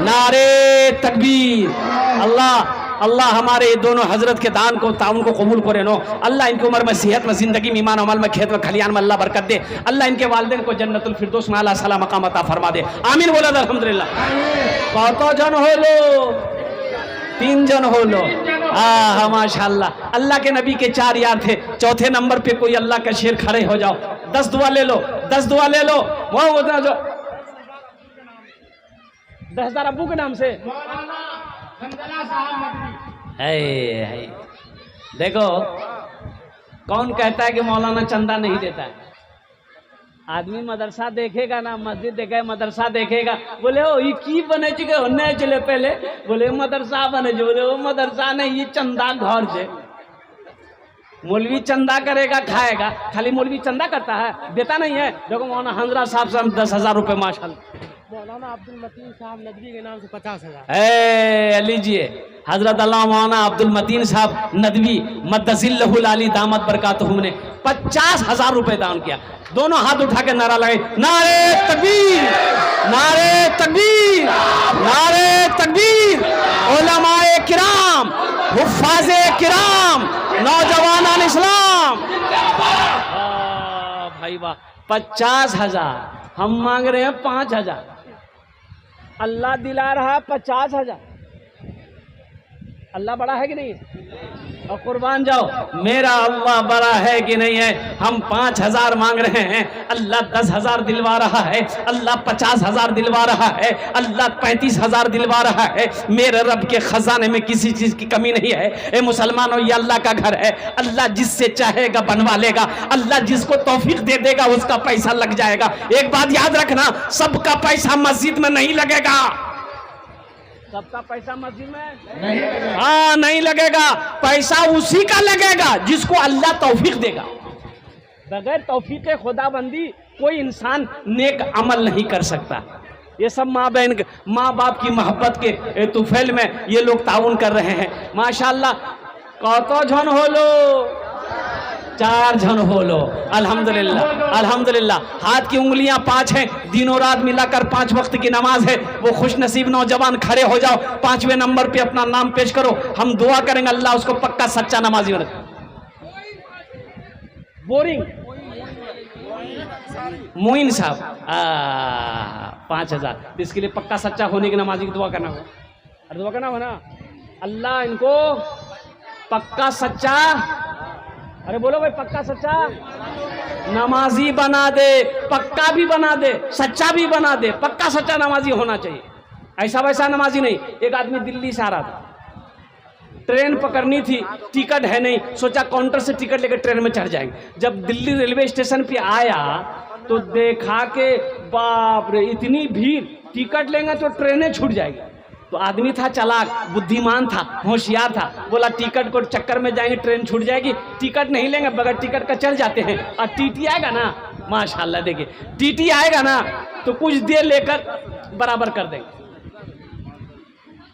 नारे तकबीर। अल्लाह अल्लाह हमारे ये दोनों हजरत के दान को ताउन को कबूल करे नो। अल्लाह इनकी उम्र में, सेहत में, जिंदगी में, ईमान अमल में, खेत में, खलियान में अल्लाह बरकत दे। अल्लाह इनके वालिदैन को जन्नतुल फिरदौस में आला सला मकाम अता फरमा दे। आमीन बोला अल्हम्दुलिल्लाह। कत जन होलो? 3 जन होलो। हाँ माशाल्लाह। अल्लाह के नबी के 4 यार थे। चौथे नंबर पे कोई अल्लाह का शेर खड़े हो जाओ। 10 दुआ ले लो, 10 दुआ ले लो। वो 10,000 अब्बू के नाम से है। देखो कौन कहता है कि मौलाना चंदा नहीं देता है? आदमी मदरसा देखेगा ना, मस्जिद देखेगा, मदरसा देखेगा, बोले ओ ये की बने चुके होने चले पहले, बोले मदरसा बने जो, बोले वो मदरसा नहीं, ये चंदा घर से। मौलवी चंदा करेगा खाएगा, खाली मौलवी चंदा करता है, देता नहीं है। देखो मौलाना हंजरा साहब से हम 10,000 रुपये माशाल्लाह। मौलाना अब्दुल मतीन साहब नदवी के नाम से 50,000। लीजिए हजरत अल्लाह मौलाना अब्दुल मतीन साहब नदवी मद्दजिल्लहुल आली दामत बरकातुहुम ने 50,000 रुपए दान किया। दोनों हाथ उठा के नारा लगाए, नारे तकबीर, नारे तकबीर, नारे तकबीर। उलमाए किराम, हुफ्फाज़े किराम, नौजवानान इस्लाम। भाई वाह, 50,000। हम मांग रहे हैं 5,000। अल्लाह दिला रहा 50,000। अल्लाह बड़ा है कि नहीं? और कुर्बान जाओ, मेरा अल्लाह बड़ा है कि नहीं है? हम 5,000 मांग रहे हैं, अल्लाह 10,000 दिलवा रहा है, अल्लाह 50,000 दिलवा रहा है, अल्लाह 35,000 दिलवा रहा है। मेरे रब के खजाने में किसी चीज की कमी नहीं है। ए मुसलमानों, ये अल्लाह का घर है। अल्लाह जिससे चाहेगा बनवा लेगा, अल्लाह जिसको तौफीक दे देगा उसका पैसा लग जाएगा। एक बात याद रखना, सबका पैसा मस्जिद में नहीं लगेगा। सबका पैसा मस्जिद में नहीं लगेगा। हाँ नहीं लगेगा। पैसा उसी का लगेगा जिसको अल्लाह तौफीक देगा। बगैर तौफीक खुदाबंदी कोई इंसान नेक अमल नहीं कर सकता। ये सब माँ बहन, माँ बाप की मोहब्बत के तुफैल में ये लोग ताउन कर रहे हैं। माशाल्लाह। कतो झन होलो? 4 जन हो लो। अल्हम्दुलिल्लाह, अल्हम्दुलिल्लाह। हाथ की उंगलियां 5 हैं, दिनों रात मिलाकर 5 वक्त की नमाज है। वो खुश नसीब नौजवान खड़े हो जाओ, 5वें नंबर पे अपना नाम पेश करो। हम दुआ करेंगे अल्लाह उसको पक्का सच्चा नमाजी बने। बोरिंग मोइन साहब 5,000। इसके लिए पक्का सच्चा होने की नमाजी की दुआ करना होगा। और दुआ करना हो ना, अल्लाह इनको पक्का सच्चा, अरे बोलो भाई, पक्का सच्चा नमाजी बना दे। पक्का भी बना दे, सच्चा भी बना दे। पक्का सच्चा नमाजी होना चाहिए, ऐसा वैसा नमाजी नहीं। एक आदमी दिल्ली से आ रहा था, ट्रेन पकड़नी थी, टिकट है नहीं, सोचा काउंटर से टिकट लेकर ट्रेन में चढ़ जाएंगे। जब दिल्ली रेलवे स्टेशन पे आया तो देखा के बाप रे इतनी भीड़, टिकट लेंगे तो ट्रेनें छूट जाएगी। तो आदमी था चालाक, बुद्धिमान था, होशियार था, बोला टिकट को चक्कर में जाएंगे ट्रेन छूट जाएगी, टिकट नहीं लेंगे, बगैर टिकट का चल जाते हैं। और टीटी आएगा ना, माशाल्लाह देखिए टीटी आएगा ना तो कुछ देर लेकर बराबर कर देंगे।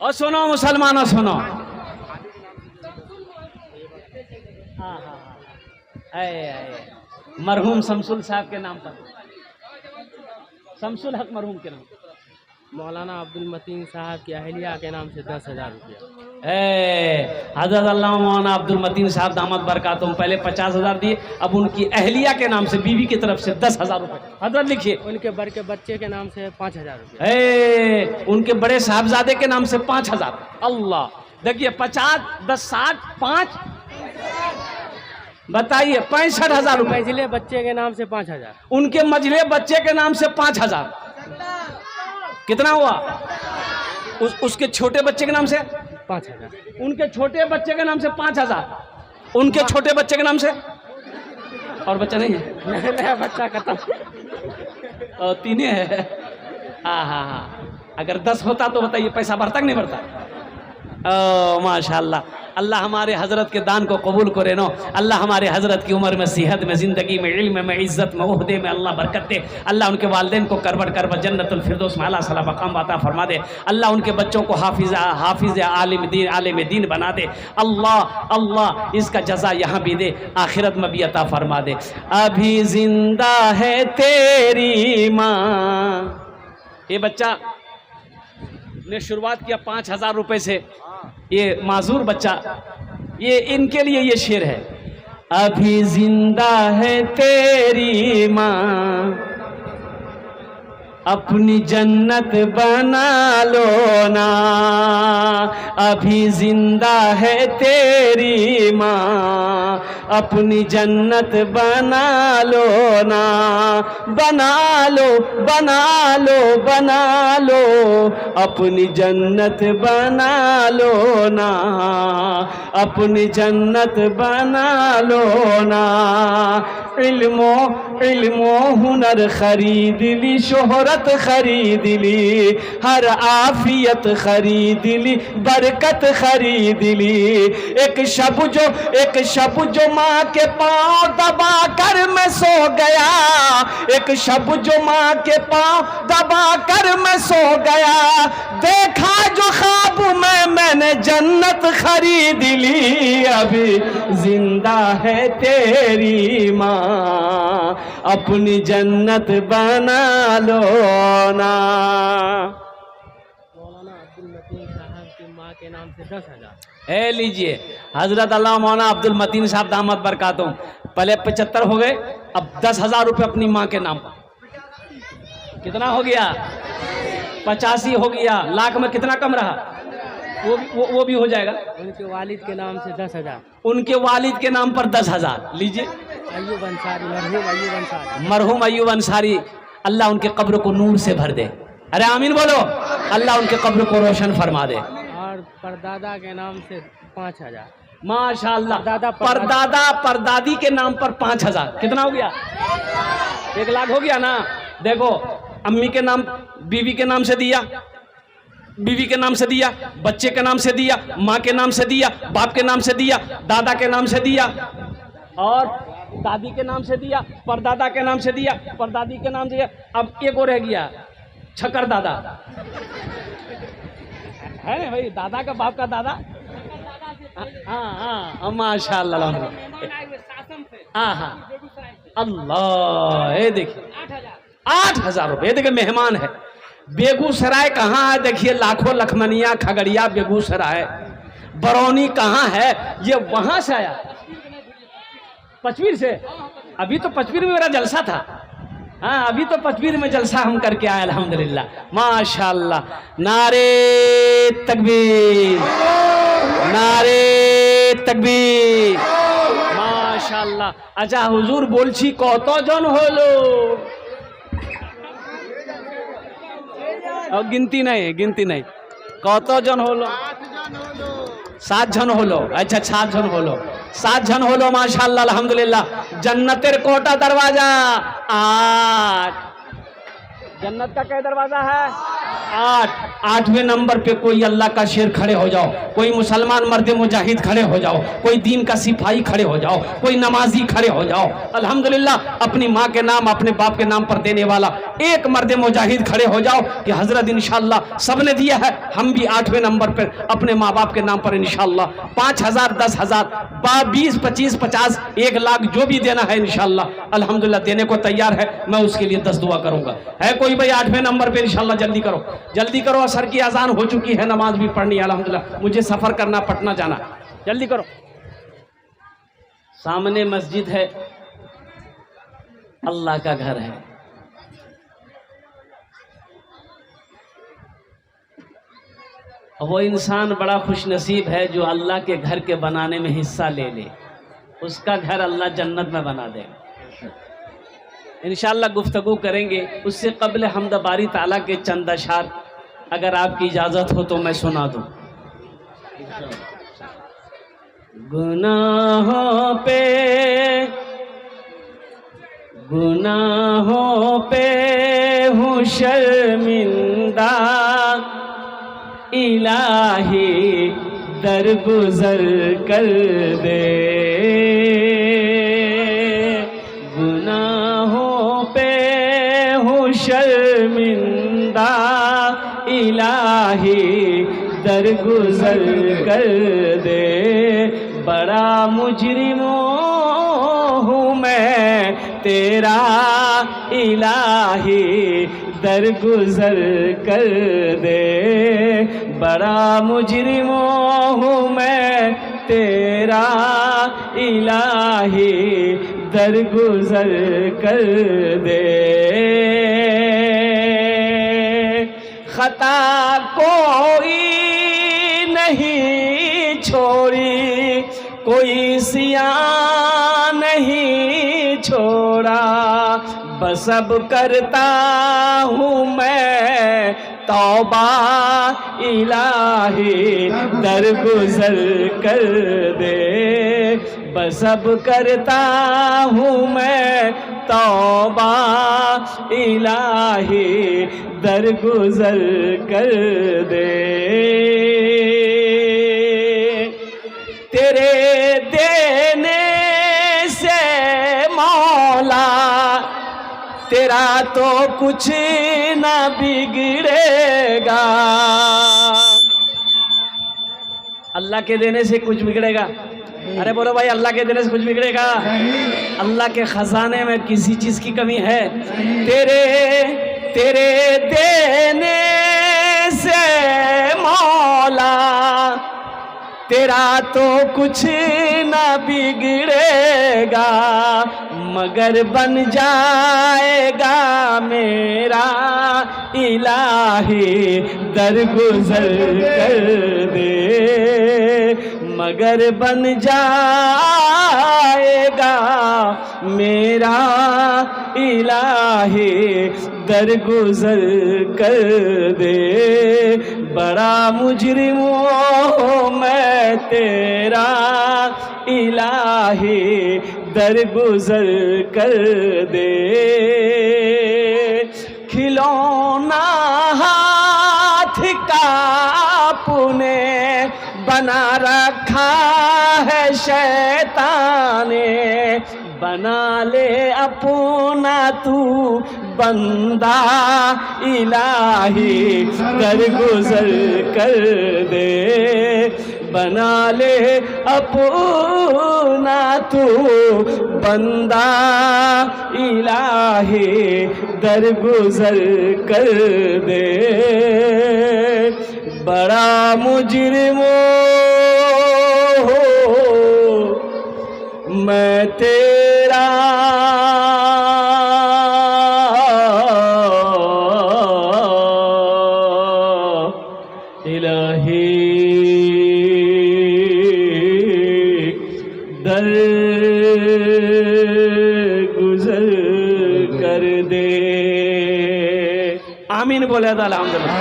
और सुनो मुसलमानों सुनो, मरहूम शमसुल साहब के नाम पर, शमसुल हक मरहूम के नाम, मौलाना अब्दुल मतीन साहब की अहलिया के नाम से 10,000 रुपया। हजरत अल्लाह मौलाना अब्दुल मतीन साहब दामत बरकातुहुम पहले 50,000 दिए, अब उनकी अहलिया के नाम से, बीवी की तरफ से 10,000 रुपये। हजरत लिखिए, उनके बड़े के बच्चे के नाम से 5,000 रुपया। उनके बड़े साहबजादे के नाम से 5,000। अल्लाह, देखिए 50, 10, 60, 5, बताइए 65,000 रुपये। मझले बच्चे के नाम से 5,000। उनके मझले बच्चे के नाम से 5,000। कितना हुआ? उसके छोटे बच्चे के नाम से 5,000। उनके छोटे बच्चे के नाम से 5,000। उनके छोटे बच्चे के नाम से, और बच्चा नहीं है? नया बच्चा खत्म, 3 है। हाँ, अगर 10 होता तो बताइए पैसा बढ़ता कि नहीं बढ़ता? माशाल्लाह। अल्लाह हमारे हज़रत के दान को कबूल करे नो। अल्लाह हमारे हज़रत की उम्र में, सेहत में, ज़िंदगी में, इल्म में, इज़्ज़त में, ओहदे में अल्लाह बरकत दे। अल्लाह उनके वालिदैन को करबट करबट जन्नतुल फिरदौस में आला सला मकाम अता फरमा दे। अल्लाह उनके बच्चों को हाफिज़ आलिम दीन बना दे। अल्लाह अल्लाह इसका जज़ा यहाँ भी दे, आखिरत में भी अता फरमा दे। अभी जिंदा है तेरी माँ। ये बच्चा ने शुरुआत किया 5,000 रुपए से। ये माजूर बच्चा, ये इनके लिए ये शेर है। अभी जिंदा है तेरी माँ, अपनी जन्नत बना लो ना। अभी जिंदा है तेरी माँ, अपनी जन्नत बना लो ना। बना लो बना लो बना लो, अपनी जन्नत बना लो ना। अपनी जन्नत बना लो ना। इल्मो हुनर खरीद ली, शोहरत खरीद ली, हर आफियत खरीद ली, बरकत खरीद ली। एक शब जो माँ के पाँव दबा कर मैं सो गया, एक शब जो माँ के पाँव दबा कर मैं सो गया। देखा जो ख्वाब में मैंने जन्नत खरीद ली। अभी जिंदा है तेरी माँ, अपनी जन्नत बना लो ना। मौलाना अब्दुल मतीन साहब की माँ के नाम से 10,000। है लीजिए, हजरत अल्लाह मौलाना अब्दुल मतीन साहब दामद बरकातुम, पहले 75 हो गए, अब 10,000 रुपये अपनी माँ के नाम पर। कितना हो गया? 85 हो गया। लाख में कितना कम रहा? वो भी हो जाएगा। उनके वालिद के नाम से 10,000। उनके वालिद के नाम पर 10,000। लीजिए, अय्यूब अंसारी, मरहूम अय्यूब अंसारी। मरहूम अय्यूब अंसारी, अल्लाह उनके कब्र को नूर से भर दे। अरे आमीन बोलो। अल्लाह उनके कब्र को रोशन फरमा दे। और परदादा के नाम से 5,000। माशाअल्लाह। परदादी के नाम पर 5,000। कितना हो गया? 1 लाख हो गया ना। देखो, अम्मी के नाम, बीवी के नाम से दिया, बीवी के नाम से दिया, बच्चे के नाम से दिया, माँ के नाम से दिया, बाप के नाम से दिया, दादा के नाम से दिया, और दादी के नाम से दिया, परदादा के नाम से दिया, परदादी के नाम से दिया। अब एक और रह गया, छकर दादा है ना भाई, दादा का बाप का दादा। हाँ माशाअल्लाह। हाँ हाँ अल्लाह। ये देखिए 8,000 रुपये। देखिए मेहमान है। बेगूसराय कहाँ है? देखिए लाखों लखमनिया, खगड़िया, बेगूसराय, बरौनी कहाँ है? ये वहां से आया, पचवीर से। अभी तो पचवीर में मेरा जलसा था। हाँ, अभी तो पचवीर में जलसा हम करके आए अल्हम्दुलिल्लाह, माशाअल्लाह। नारे तकबीर, नारे तकबीर, माशाअल्लाह। अच्छा हुजूर बोलছি কতজন হলো? गिनती नहीं, কতজন হলো? 7 জন হলো। अच्छा 7 জন হলো, 7 জন হলো माशाअल्लाह अल्हम्दुलिल्लाह। जन्नतेर कोटा दरवाजा 8। जन्नत का क्या दरवाजा है? 8। 8वें नंबर पे कोई अल्लाह का शेर खड़े हो जाओ, कोई मुसलमान मर्द मुजाहिद खड़े हो जाओ, कोई दीन का सिपाही खड़े हो जाओ, कोई नमाजी खड़े हो जाओ। अल्हम्दुलिल्लाह अपनी माँ के नाम, अपने बाप के नाम पर देने वाला एक मर्द मुजाहिद खड़े हो जाओ कि हजरत इंशाअल्लाह सबने दिया है, हम भी 8वें नंबर पर अपने माँ बाप के नाम पर इंशाअल्लाह 5,000, 10,000, 20, 25, 50, 1 लाख जो भी देना है इंशाअल्लाह अल्हम्दुलिल्लाह देने को तैयार है। मैं उसके लिए 10 दुआ करूंगा। है कोई भाई 8वें नंबर पे? इंशाअल्लाह जल्दी करो, जल्दी करो। असर की अजान हो चुकी है, नमाज भी पढ़नी है अल्हम्दुलिल्लाह। मुझे सफर करना, पटना जाना, जल्दी करो। सामने मस्जिद है, अल्लाह का घर है। वो इंसान बड़ा खुशनसीब है जो अल्लाह के घर के बनाने में हिस्सा ले ले, उसका घर अल्लाह जन्नत में बना दे। इंशाअल्लाह गुफ्तगू करेंगे। उससे कबल हम्द बारी ताला के चंद अशार अगर आपकी इजाज़त हो तो मैं सुना दूं। गुनाहों पे हूँ शर्मिंदा, इलाही दरगुजर कर दे, गुनाहों पे हूँ शर्मिंदा इलाही दरगुजर कर दे, बड़ा मुजरिम हूँ मैं तेरा इलाही दरगुजर कर दे, बड़ा मुजरिम हूँ मैं तेरा इलाही दरगुजर कर दे। खता कोई नहीं छोड़ी, कोई सियां नहीं छोड़ा, बस अब करता हूँ मैं तौबा इलाही दरगुजर कर दे, बस अब करता हूँ मैं तौबा इलाही दरगुजर कर दे। तेरे देने से मौला तेरा तो कुछ ना बिगड़ेगा, अल्लाह के देने से कुछ बिगड़ेगा? अरे बोलो भाई, अल्लाह के देने से कुछ बिगड़ेगा? अल्लाह के खजाने में किसी चीज की कमी है? तेरे देने से मौला तेरा तो कुछ ना बिगड़ेगा, मगर बन जाएगा मेरा इलाही दरगुजर कर दे, मगर बन जाएगा मेरा इलाही दरगुजर कर दे, बड़ा मुजरिम हूँ मैं तेरा इलाही दरगुजर कर दे। खिलौना हाथ का पुने बना रखा है शैतान ने, बना ले अपना तू बंदा इलाही दरगुजर कर दे, बना ले अपना तू बंदा इलाही दरगुजर कर दे, बड़ा मुजरिम मैं तेरा इलाही दरगुजर कर दे। आमीन बोले तो अल्हम्दुलिल्लाह।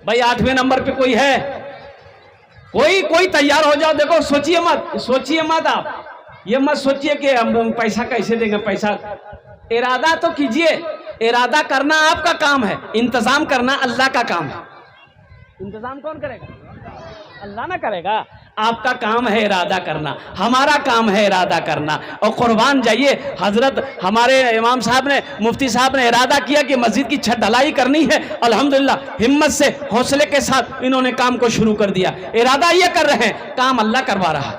भाई 8वें नंबर पे कोई है? कोई तैयार हो जाओ। देखो सोचिए मत आप, ये मत सोचिए कि हम पैसा कैसे देंगे। पैसा इरादा तो कीजिए, इरादा करना आपका काम है, इंतजाम करना अल्लाह का काम है। इंतजाम कौन करेगा? अल्लाह ना करेगा। आपका काम है इरादा करना, हमारा काम है इरादा करना। और कुर्बान जाइए, हजरत हमारे इमाम साहब ने, मुफ्ती साहब ने इरादा किया कि मस्जिद की छत ढलाई करनी है। अल्हम्दुलिल्लाह हिम्मत से, हौसले के साथ इन्होंने काम को शुरू कर दिया। इरादा ये कर रहे हैं, काम अल्लाह करवा रहा है,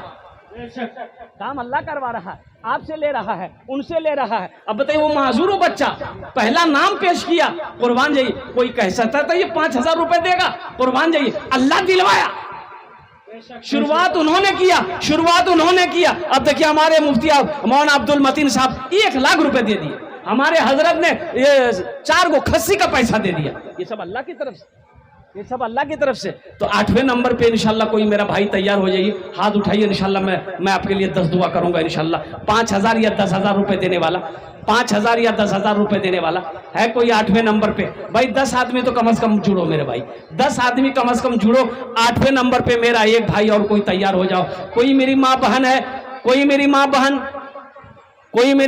काम अल्लाह करवा रहा है। आपसे ले रहा है, उनसे ले रहा है। अब बताइए वो माजूर हो बच्चा, पहला नाम पेश किया, कुर्बान जाइए। कोई कह सकता था ये 5000 रुपए देगा, कुर्बान जाइए, अल्लाह दिलवाया। शुरुआत उन्होंने किया। अब देखिए हमारे मुफ्ती मौलाना अब्दुल मतीन साहब 1 लाख रुपए दे दिए। हमारे हजरत ने ये 4 गो खस्सी का पैसा दे दिया। ये सब अल्लाह की तरफ से, ये सब अल्लाह की तरफ से। तो 8वें नंबर पे इंशाल्लाह कोई मेरा भाई तैयार हो जाइए, हाथ उठाइए। इंशाल्लाह मैं आपके लिए 10 दुआ करूंगा। इंशाल्लाह 5000 या 10,000 रुपए देने वाला, 5000 या 10,000 रुपए देने वाला है कोई 8वें नंबर पे? भाई 10 आदमी तो कम से कम जुड़ो मेरे भाई, 10 आदमी कम से कम जुड़ो। 8वें नंबर पे मेरा एक भाई और कोई तैयार हो जाओ। कोई मेरी माँ बहन है, कोई मेरी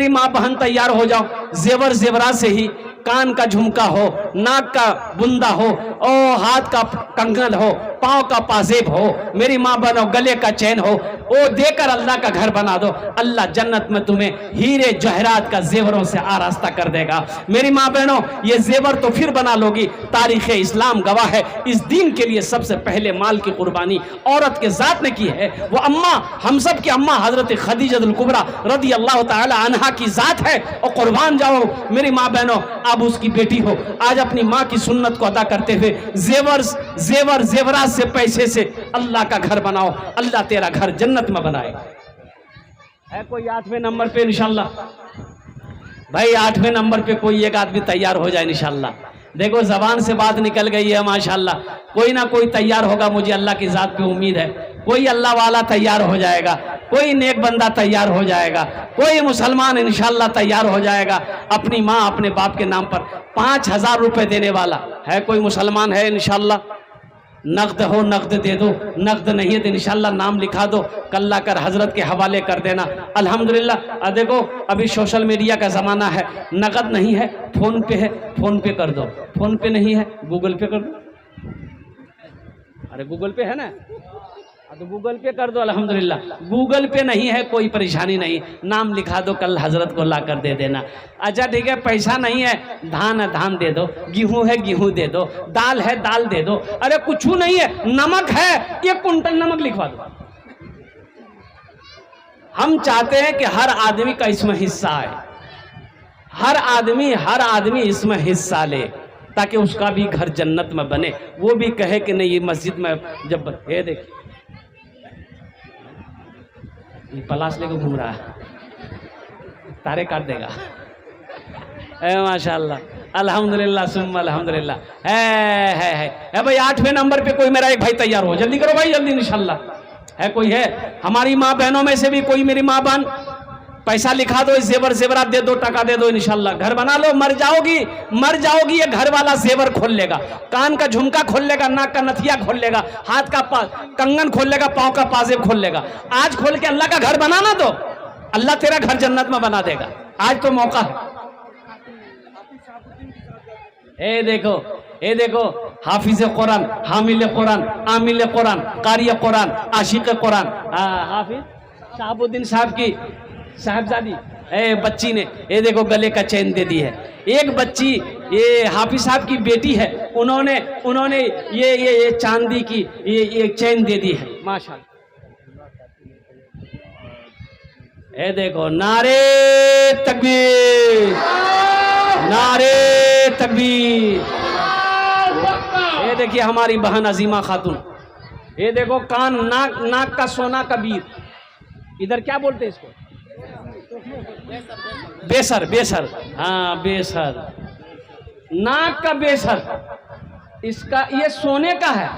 माँ बहन तैयार हो जाओ। जेवर जेवरा से ही कान का झुमका हो, नाक का बुंदा हो, ओ हाथ का कंगन हो, पाँव का पाजेब हो, मेरी माँ बनो गले का चैन हो, वो देकर अल्लाह का घर बना दो। अल्लाह जन्नत में तुम्हें हीरे जहरात का जेवरों से आरास्ता कर देगा। मेरी माँ बहनों, ये जेवर तो फिर बना लोगी, तारीख इस्लाम गवाह है। इस दीन के लिए सबसे पहले माल की कुर्बानी औरत के जात ने की है। वो अम्मा, हम सब की अम्मा हजरत खदीजतुल कुबरा रदी अल्लाह ताला अन्हा की जात है। और कुर्बान जाओ मेरी माँ बहनों, अब उसकी बेटी हो, आज अपनी माँ की सुन्नत को अदा करते हुए जेवरात से, पैसे से अल्लाह का घर बनाओ। अल्लाह तेरा घर जन्नत में बनाए। है कोई 8वें नंबर पे इंशाल्लाह? भाई 8वें नंबर पे कोई एक आदमी तैयार हो जाए इंशाल्लाह। देखो जबान से बात निकल गई है माशाल्लाह, कोई ना कोई तैयार होगा, मुझे अल्लाह की जात पे उम्मीद है। कोई अल्लाह वाला तैयार हो जाएगा, कोई नेक बंदा तैयार हो जाएगा, कोई मुसलमान इंशाल्लाह तैयार हो जाएगा अपनी माँ अपने बाप के नाम पर 5000 रुपए देने वाला। है कोई मुसलमान? है इंशाल्लाह? नकद हो नकद दे दो, नकद नहीं है तो इंशाल्लाह नाम लिखा दो, कल्ला कर हजरत के हवाले कर देना। अल्हम्दुलिल्लाह। देखो अभी सोशल मीडिया का ज़माना है, नकद नहीं है, फ़ोन पे है, फ़ोन पे कर दो। फ़ोन पे नहीं है, गूगल पे कर दो। अरे गूगल पे है ना, तो गूगल पे कर दो। अल्हम्दुलिल्लाह। गूगल पे नहीं है, कोई परेशानी नहीं, नाम लिखा दो, कल हजरत को ला कर दे देना। अच्छा ठीक है, पैसा नहीं है, धान है धान दे दो, गेहूं है गेहूं दे दो, दाल है दाल दे दो। अरे कुछ नहीं है, नमक है, 1 कुंटल नमक लिखवा दो। हम चाहते हैं कि हर आदमी का इसमें हिस्सा आए, हर आदमी इसमें हिस्सा ले, ताकि उसका भी घर जन्नत में बने। वो भी कहे कि नहीं ये मस्जिद में जब ये देखिए ये पलाश लेकर घूम रहा है, तारे काट देगा। माशाल्लाह, अल्हम्दुलिल्लाह सुम्मा अल्हम्दुलिल्लाह। है भाई 8वें नंबर पे कोई मेरा एक भाई तैयार हो, जल्दी करो भाई जल्दी इंशाल्लाह। है कोई? है हमारी माँ बहनों में से भी कोई? मेरी माँ बहन पैसा लिखा दो, जेवरात दे दो, टका दे दो, इंशाल्लाह घर बना लो। मर जाओगी ये घर वाला जेवर खोल लेगा, कान का झुमका खोल लेगा, नाक का नथिया खोल लेगा, हाथ का कंगन खोल लेगा, पाँव का पाजेब खोल लेगा। आज खोल के अल्लाह का घर बनाना, तो अल्लाह तेरा घर जन्नत में बना देगा। आज तो मौका है। ए देखो हाफिज कुरान, हामिल कुरान, आमिल कुरान, कारी कुरान, आशिक कुरान, हाफिज शहाबुद्दीन साहब की साहबजादी बच्ची ने ये देखो गले का चैन दे दी है। एक बच्ची ये हाफिज साहब की बेटी है, उन्होंने ये चांदी की ये चैन दे दी है माशाल्लाह। ये देखो नारे तकबीर, नारे तकबीर। ये देखिए हमारी बहन अजीमा खातून, ये देखो कान नाक का सोना का बीर, इधर क्या बोलते हैं इसको? बेसर। हाँ बेसर, नाक का बेसर, इसका ये सोने का है।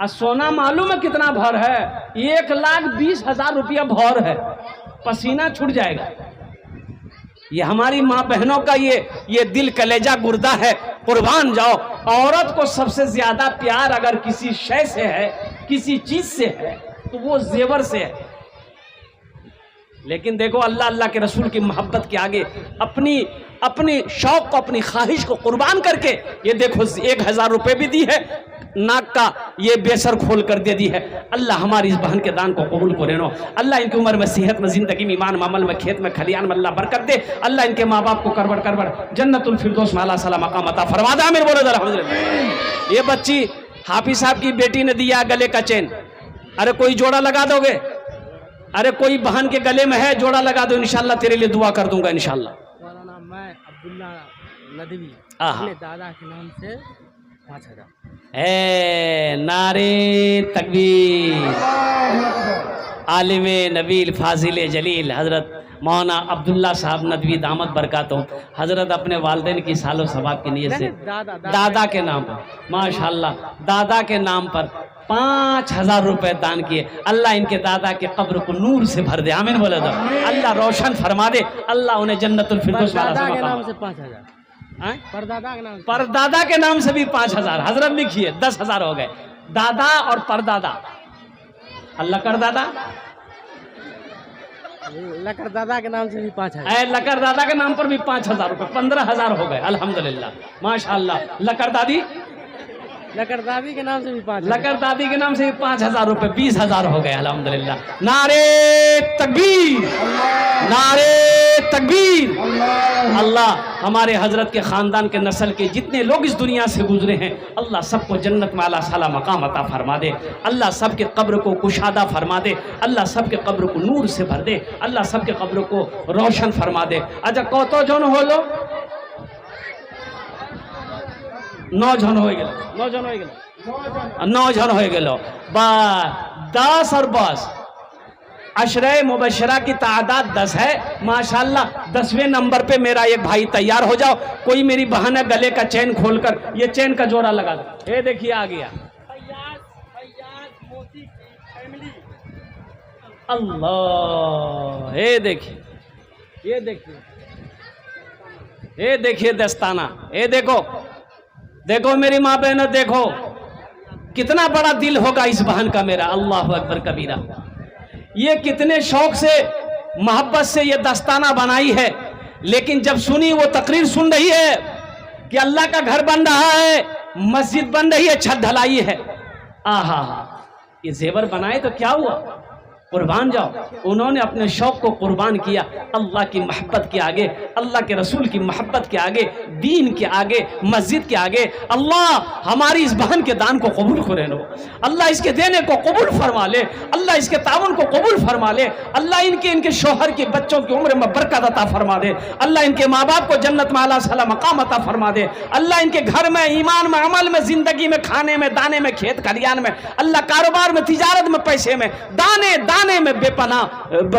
और सोना मालूम है कितना भर है? 1,20,000 रुपया भर है, पसीना छूट जाएगा। ये हमारी माँ बहनों का ये दिल कलेजा गुर्दा है। कुर्बान जाओ। औरत को सबसे ज्यादा प्यार अगर किसी शय से है, किसी चीज से है, तो वो जेवर से है। लेकिन देखो अल्लाह के रसूल की मोहब्बत के आगे अपनी शौक को, अपनी ख्वाहिश को कुर्बान करके ये देखो 1,000 रुपए भी दी है, नाक का ये बेसर खोल कर दे दी है। अल्लाह हमारी इस बहन के दान को कबूल करे नो। अल्लाह इनकी उम्र में, सेहत में, जिंदगी में, ईमान मामल में, खेत में, खलियान में अल्लाह बरकत दे। अल्लाह इनके माँ बाप को करबड़ जन्नतुल फिरदौस में अल्लाह सलाम मकाम अता फरमा दे। आमीन बोलो अल्हम्दुलिल्लाह। ये बच्ची हाफिज साहब की बेटी ने दिया गले का चैन। अरे कोई जोड़ा लगा दोगे? अरे कोई बहन के गले में है, जोड़ा लगा दो, इंशाल्लाह तेरे लिए दुआ कर दूंगा इंशाल्लाह। मैं अब्दुल्ला नदवी, अपने दादा के नाम से 5,000। नारे तकबीर। आलिम नबील फाजिल जलील हजरत मौलाना अब्दुल्ला साहब नदवी दामद बरकातों, हजरत अपने वालिदैन की सालो सवाब की नीयत से दादा के नाम पर, माशाल्लाह दादा के नाम पर 5,000 रुपए दान किए। अल्लाह इनके दादा के कब्र को नूर से भर दे। आमीन बोले तो अल्लाह रोशन फरमा दे। अल्लाह उन्हें जन्नतुल फिरदौस वाला के नाम से 5,000, परदादा के नाम से भी 5,000। हजरत लिखिए 10,000 हो गए। दादा और परदादा, अल्लाह कर दादा लकर दादा के नाम से भी 5,000। ऐ लकर दादा के नाम पर भी 5,000 रुपये, 15,000 हो गए अल्हम्दुलिल्लाह माशाअल्लाह। लकर दादी, लकर दादी के नाम से भी 5,000। लकर दादी के नाम से भी 5,000 रुपये, 20,000 हो गए अल्हम्दुलिल्लाह। नारे तकबीर, नारे तकबीर। अल्लाह हमारे हजरत के ख़ानदान के नस्ल के जितने लोग इस दुनिया से गुजरे हैं, अल्लाह सबको जन्नत में आला साला मकाम अता फरमा दे। अल्लाह सबके कब्र को कुशादा फरमा दे। अल्लाह सबके कब्र को नूर से भर दे। अल्लाह सबके कब्र को रोशन फरमा दे। अच्छा कत जन हलो? 9 जन हो गए, 9 जन हो गए, 9 जन हो गए। बा 10 और 10 अशरे मुबशरा की तादाद 10 है माशाल्लाह। 10वें नंबर पे मेरा एक भाई तैयार हो जाओ। कोई मेरी बहन है गले का चैन खोलकर ये चैन का जोड़ा लगा दो। ये देखिए आ गया अल्लाह। ये देखिए, ये देखिए, ये देखिए दस्ताना। ये देखो, देखो मेरी माँ बहनों, देखो कितना बड़ा दिल होगा इस बहन का मेरा। अल्लाह अकबर कबीरा। ये कितने शौक से मोहब्बत से ये दस्ताना बनाई है, लेकिन जब सुनी वो तकरीर सुन रही है कि अल्लाह का घर बन रहा है, मस्जिद बन रही है, छत ढलाई है, आहा ये जेवर बनाए तो क्या हुआ, कुर्बान जाओ। उन्होंने अपने शौक को कुर्बान किया अल्लाह की मोहब्बत के आगे, अल्लाह के रसूल की मोहब्बत के आगे, दीन के आगे, मस्जिद के आगे। अल्लाह हमारी इस बहन के दान को कबूल करे लो, अल्लाह इसके देने को कबूल फरमा ले, अल्लाह इसके तावन को कबूल फरमा ले। अल्लाह इनके शोहर के बच्चों की उम्र में बरकत अता फरमा दे। अल्लाह इनके माँ बाप को जन्नत में आला साला मकाम अता फरमा दे। अल्लाह इनके घर में, ईमान में, अमल में, जिंदगी में, खाने में, दाने में, खेत खलियान में, अल्लाह कारोबार में, तिजारत में, पैसे में, दाने दाने में बेपना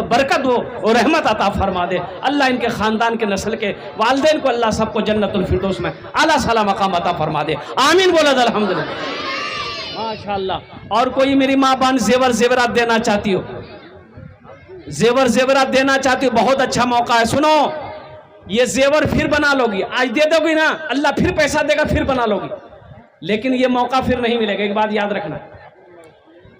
बरकत हो और रहमत अता फरमा दे। अल्लाह इनके खानदान के नस्ल के वालिदैन को अल्लाह सबको जन्नतुल फिरदौस में आला साला मकाम अता फरमा दे। आमीन बोला अल्हम्दुलिल्लाह माशाअल्लाह। और कोई मेरी माँ बहन जेवर जेवरात देना चाहती हो, जेवर जेवरात देना चाहती हो, बहुत अच्छा मौका है। सुनो, ये जेवर फिर बना लोगी, आज दे दोगी ना अल्लाह फिर पैसा देगा, फिर बना लोगी, लेकिन ये मौका फिर नहीं मिलेगा। एक बात याद रखना,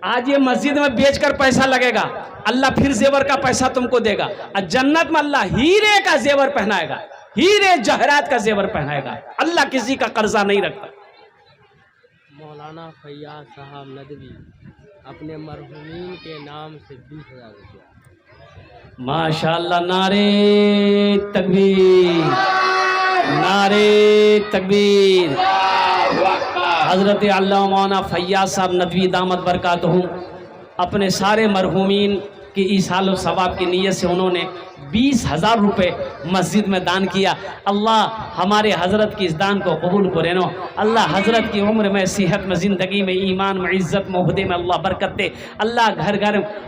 आज ये मस्जिद में बेचकर पैसा लगेगा, अल्लाह फिर जेवर का पैसा तुमको देगा। और जन्नत में अल्लाह हीरे का जेवर पहनाएगा, हीरे जहरात का जेवर पहनाएगा। अल्लाह किसी का कर्जा नहीं रखता। मौलाना फैयाज साहब नदवी अपने मरहूमीन के नाम से 20,000 रुपया। माशाअल्लाह। नारे तकबीर, नारे तकबीर। हज़रत अल्लामा मौलाना फैयाज साहब नदवी दामत बरकातहू अपने सारे मरहूमीन की ईसाल सवाब की नीयत से उन्होंने 20,000 रुपये मस्जिद में दान किया। अल्लाह हमारे हज़रत की इस दान को कबूल करे नो। अल्लाह हज़रत की उम्र में, सेहत में, ज़िंदगी में, ईमान में, इज़्ज़त में, उहदे में अल्लाह बरकत दे। अल्लाह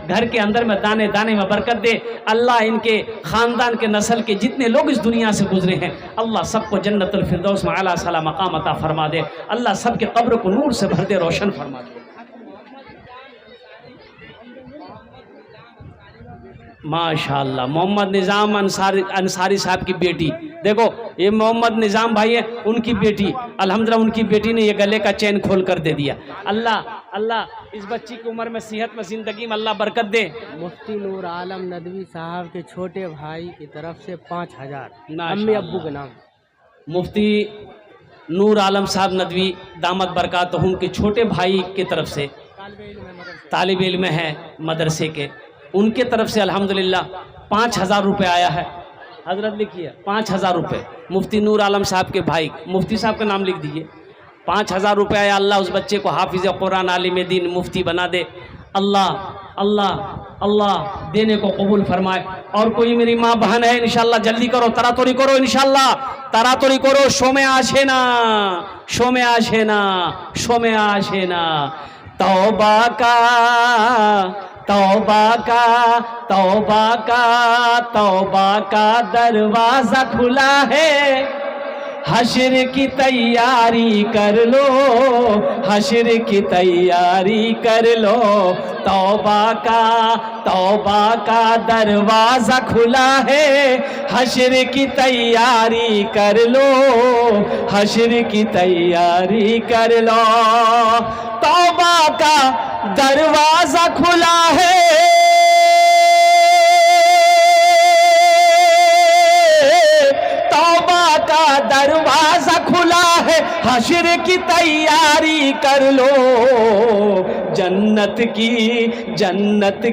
घर के अंदर में, दाने दाने में बरकत दे। अल्लाह इनके ख़ानदान के नस्ल के जितने लोग इस दुनिया से गुजरे हैं, अल्लाह सबको जन्नतुल फिरदौस में आला साला मकाम अता फरमा दे। अल्लाह सबके कब्र को नूर से भर दे, रोशन फरमा दे। माशाअल्लाह। मोहम्मद निज़ाम अंसारी साहब की बेटी, देखो ये मोहम्मद निज़ाम भाई है, उनकी बेटी अल्हम्दुलिल्लाह, उनकी बेटी ने ये गले का चैन खोल कर दे दिया। अल्लाह अल्लाह इस बच्ची की उम्र में, सेहत में, ज़िंदगी में अल्लाह बरकत दे। मुफ्ती नूर आलम नदवी साहब के छोटे भाई की तरफ से 5,000 अम्मी अब्बू के नाम। मुफ्ती नूर आलम साहब नदवी दामत बरकातहू के छोटे भाई की तरफ से, तालिब इल्म है मदरसे के, उनके तरफ से अल्हम्दुलिल्लाह 5,000 रुपये आया है। हजरत लिखिए 5,000 रुपये मुफ्ती नूर आलम साहब के भाई, मुफ्ती साहब का नाम लिख दीजिए। 5,000 रुपये आया। अल्लाह उस बच्चे को हाफिज़ कुरान, आलिम दीन, मुफ्ती बना दे। अल्लाह अल्लाह अल्लाह देने को कबूल फरमाए। और कोई मेरी माँ बहन है, इंशाल्लाह जल्दी करो, तरातोरी करो, इंशाल्लाह तरातोरी करो। शो में आशे ना, शो में आशे ना, शो में आशे ना। तौबा का तौबा का तौबा का तौबा का दरवाजा खुला है, हश्र की तैयारी कर लो, हश्र की तैयारी कर लो। तौबा का दरवाजा खुला है, हश्र की तैयारी कर लो, हश्र की तैयारी कर लो। तौबा का दरवाजा खुला है, दरवाजा खुला है, हश्र की तैयारी कर लो। जन्नत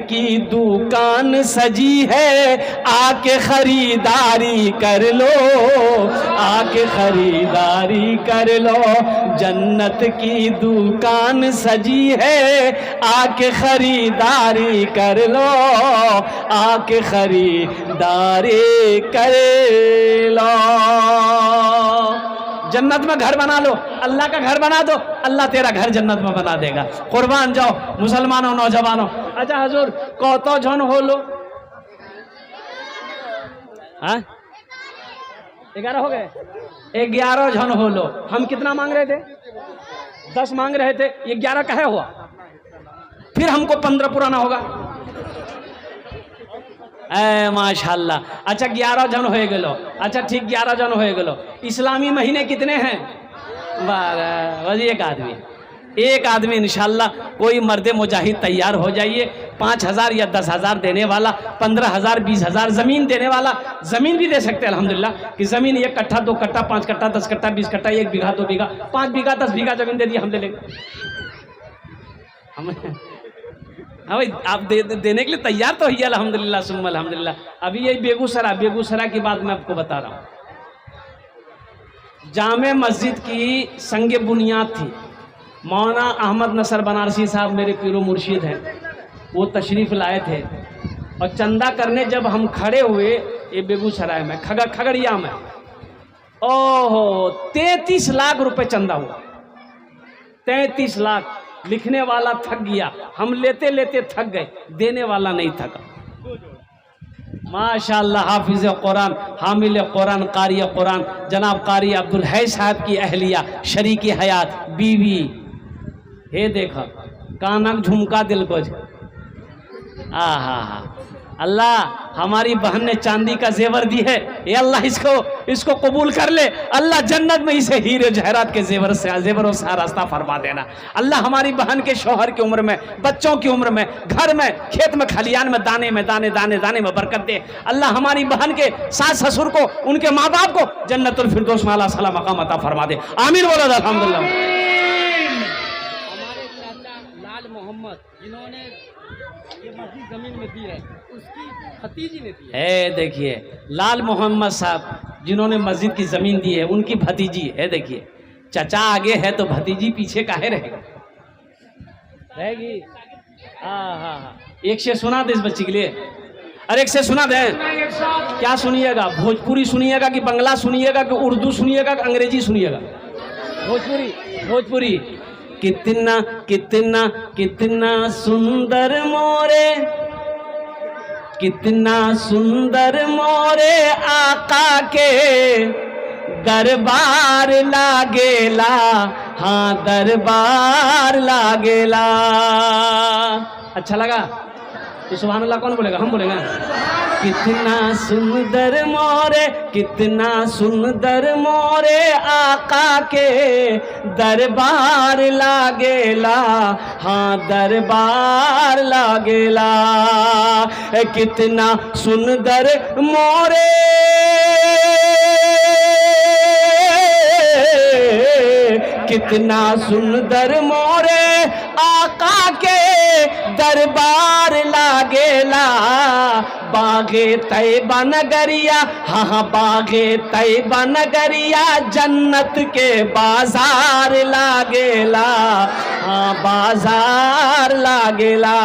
की दुकान सजी है, आके खरीदारी कर लो, आके खरीदारी कर लो। जन्नत की दुकान सजी है, आके खरीदारी कर लो, आके खरीदारी कर लो। जन्नत में घर बना लो, अल्लाह का घर बना दो, अल्लाह तेरा घर जन्नत में बना देगा। कुर्बान जाओ मुसलमानों, नौजवानों। अच्छा हजूर कौतो जन हो लो? हाँ 11 हो गए, 11 जन हो लो। हम कितना मांग रहे थे? 10 मांग रहे थे, 11 कहे हुआ? फिर हमको 15 पुराना होगा। माशाल्लाह। अच्छा 11 जन हो गलो। अच्छा ठीक 11 जन हो गलो। इस्लामी महीने कितने हैं? 12। एक आदमी इंशाल्लाह कोई मर्दे मुजाहिद तैयार हो जाइए, 5,000 या 10,000 देने वाला, 15,000 20,000 ज़मीन देने वाला। ज़मीन भी दे सकते हैं अल्हम्दुलिल्लाह कि ज़मीन 1 कट्ठा 2 कट्ठा 5 कट्ठा 10 कट्ठा 20 कट्ठा 1 बीघा 2 बीघा 5 बीघा 10 बीघा ज़मीन दे दी, हम दे लेंगे। हम हाँ भाई आप देने के लिए तैयार तो ही अल्हम्दुलिल्लाह सुम्मा अल्हम्दुलिल्लाह। अभी यही बेगूसराय की बात मैं आपको बता रहा हूँ। जामे मस्जिद की संग बुनियाद थी। मौलाना अहमद नसर बनारसी साहब मेरे पीरो मुर्शिद हैं, वो तशरीफ़ लाए थे और चंदा करने जब हम खड़े हुए ये बेगूसराय में खगड़िया में, ओहो 33 लाख रुपए चंदा हुआ। 33 लाख। लिखने वाला थक गया, हम लेते लेते थक गए, देने वाला नहीं थका। माशाअल्लाह हाफिज कुरान, हामिल कुरान, कारी कुरान जनाब कारी अब्दुल है साहब की अहलिया शरीकी हयात बीवी। हे देखा कानक झुमका दिल को। हा अल्लाह हमारी बहन ने चांदी का जेवर दी है, ये अल्लाह इसको कबूल कर ले। अल्लाह जन्नत में इसे हीरे जहरात के जेवरों से रास्ता फरमा देना। अल्लाह हमारी बहन के शौहर की उम्र में, बच्चों की उम्र में, घर में, खेत में, खलियान में दाने में दाने में बरकत दे। अल्लाह हमारी बहन के सास ससुर को, उनके माँ बाप को जन्नतुल फिरदौस में आला मकाम अता फरमा दे। आमीन बोलो अल्हम्दुलिल्लाह। हमारे चाचा लाल मोहम्मद जिन्होंने ये मस्जिद जमीन में दी है, उसकी भतीजी ने दी है। देखिए लाल मोहम्मद साहब जिन्होंने मस्जिद की जमीन दी है, उनकी भतीजी है। देखिए चचा आगे है तो भतीजी पीछे काहे रहेगी? हाँ एक से सुना दे इस बच्ची के लिए। अरे एक से सुना दे। क्या सुनिएगा? भोजपुरी सुनिएगा कि बंगला सुनिएगा कि उर्दू सुनिएगा कि अंग्रेजी सुनिएगा? भोजपुरी। कितना कितना कितना सुंदर मोरे, कितना सुंदर मोरे आका के दरबार लागेला, हाँ दरबार लागेला। अच्छा लगा? तो सुभान अल्लाह कौन बोलेगा? हम बोलेंगे। कितना सुंदर मोरे, कितना सुंदर मोरे आका के दरबार लागेला, हाँ दरबार लागेला। कितना सुंदर मोरे, कितना सुंदर मोरे आका के दरबार लागेला। बागे तैबा नगरिया, हाँ बागे तैबा नगरिया जन्नत के बाजार लागेला, हाँ बाजार लागेला।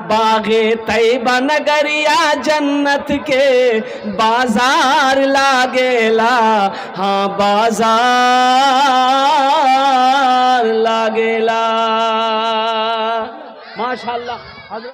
बागे तैबा नगरिया जन्नत के बाजार लागेला, हाँ बाजार लागेला। माशाअल्लाह।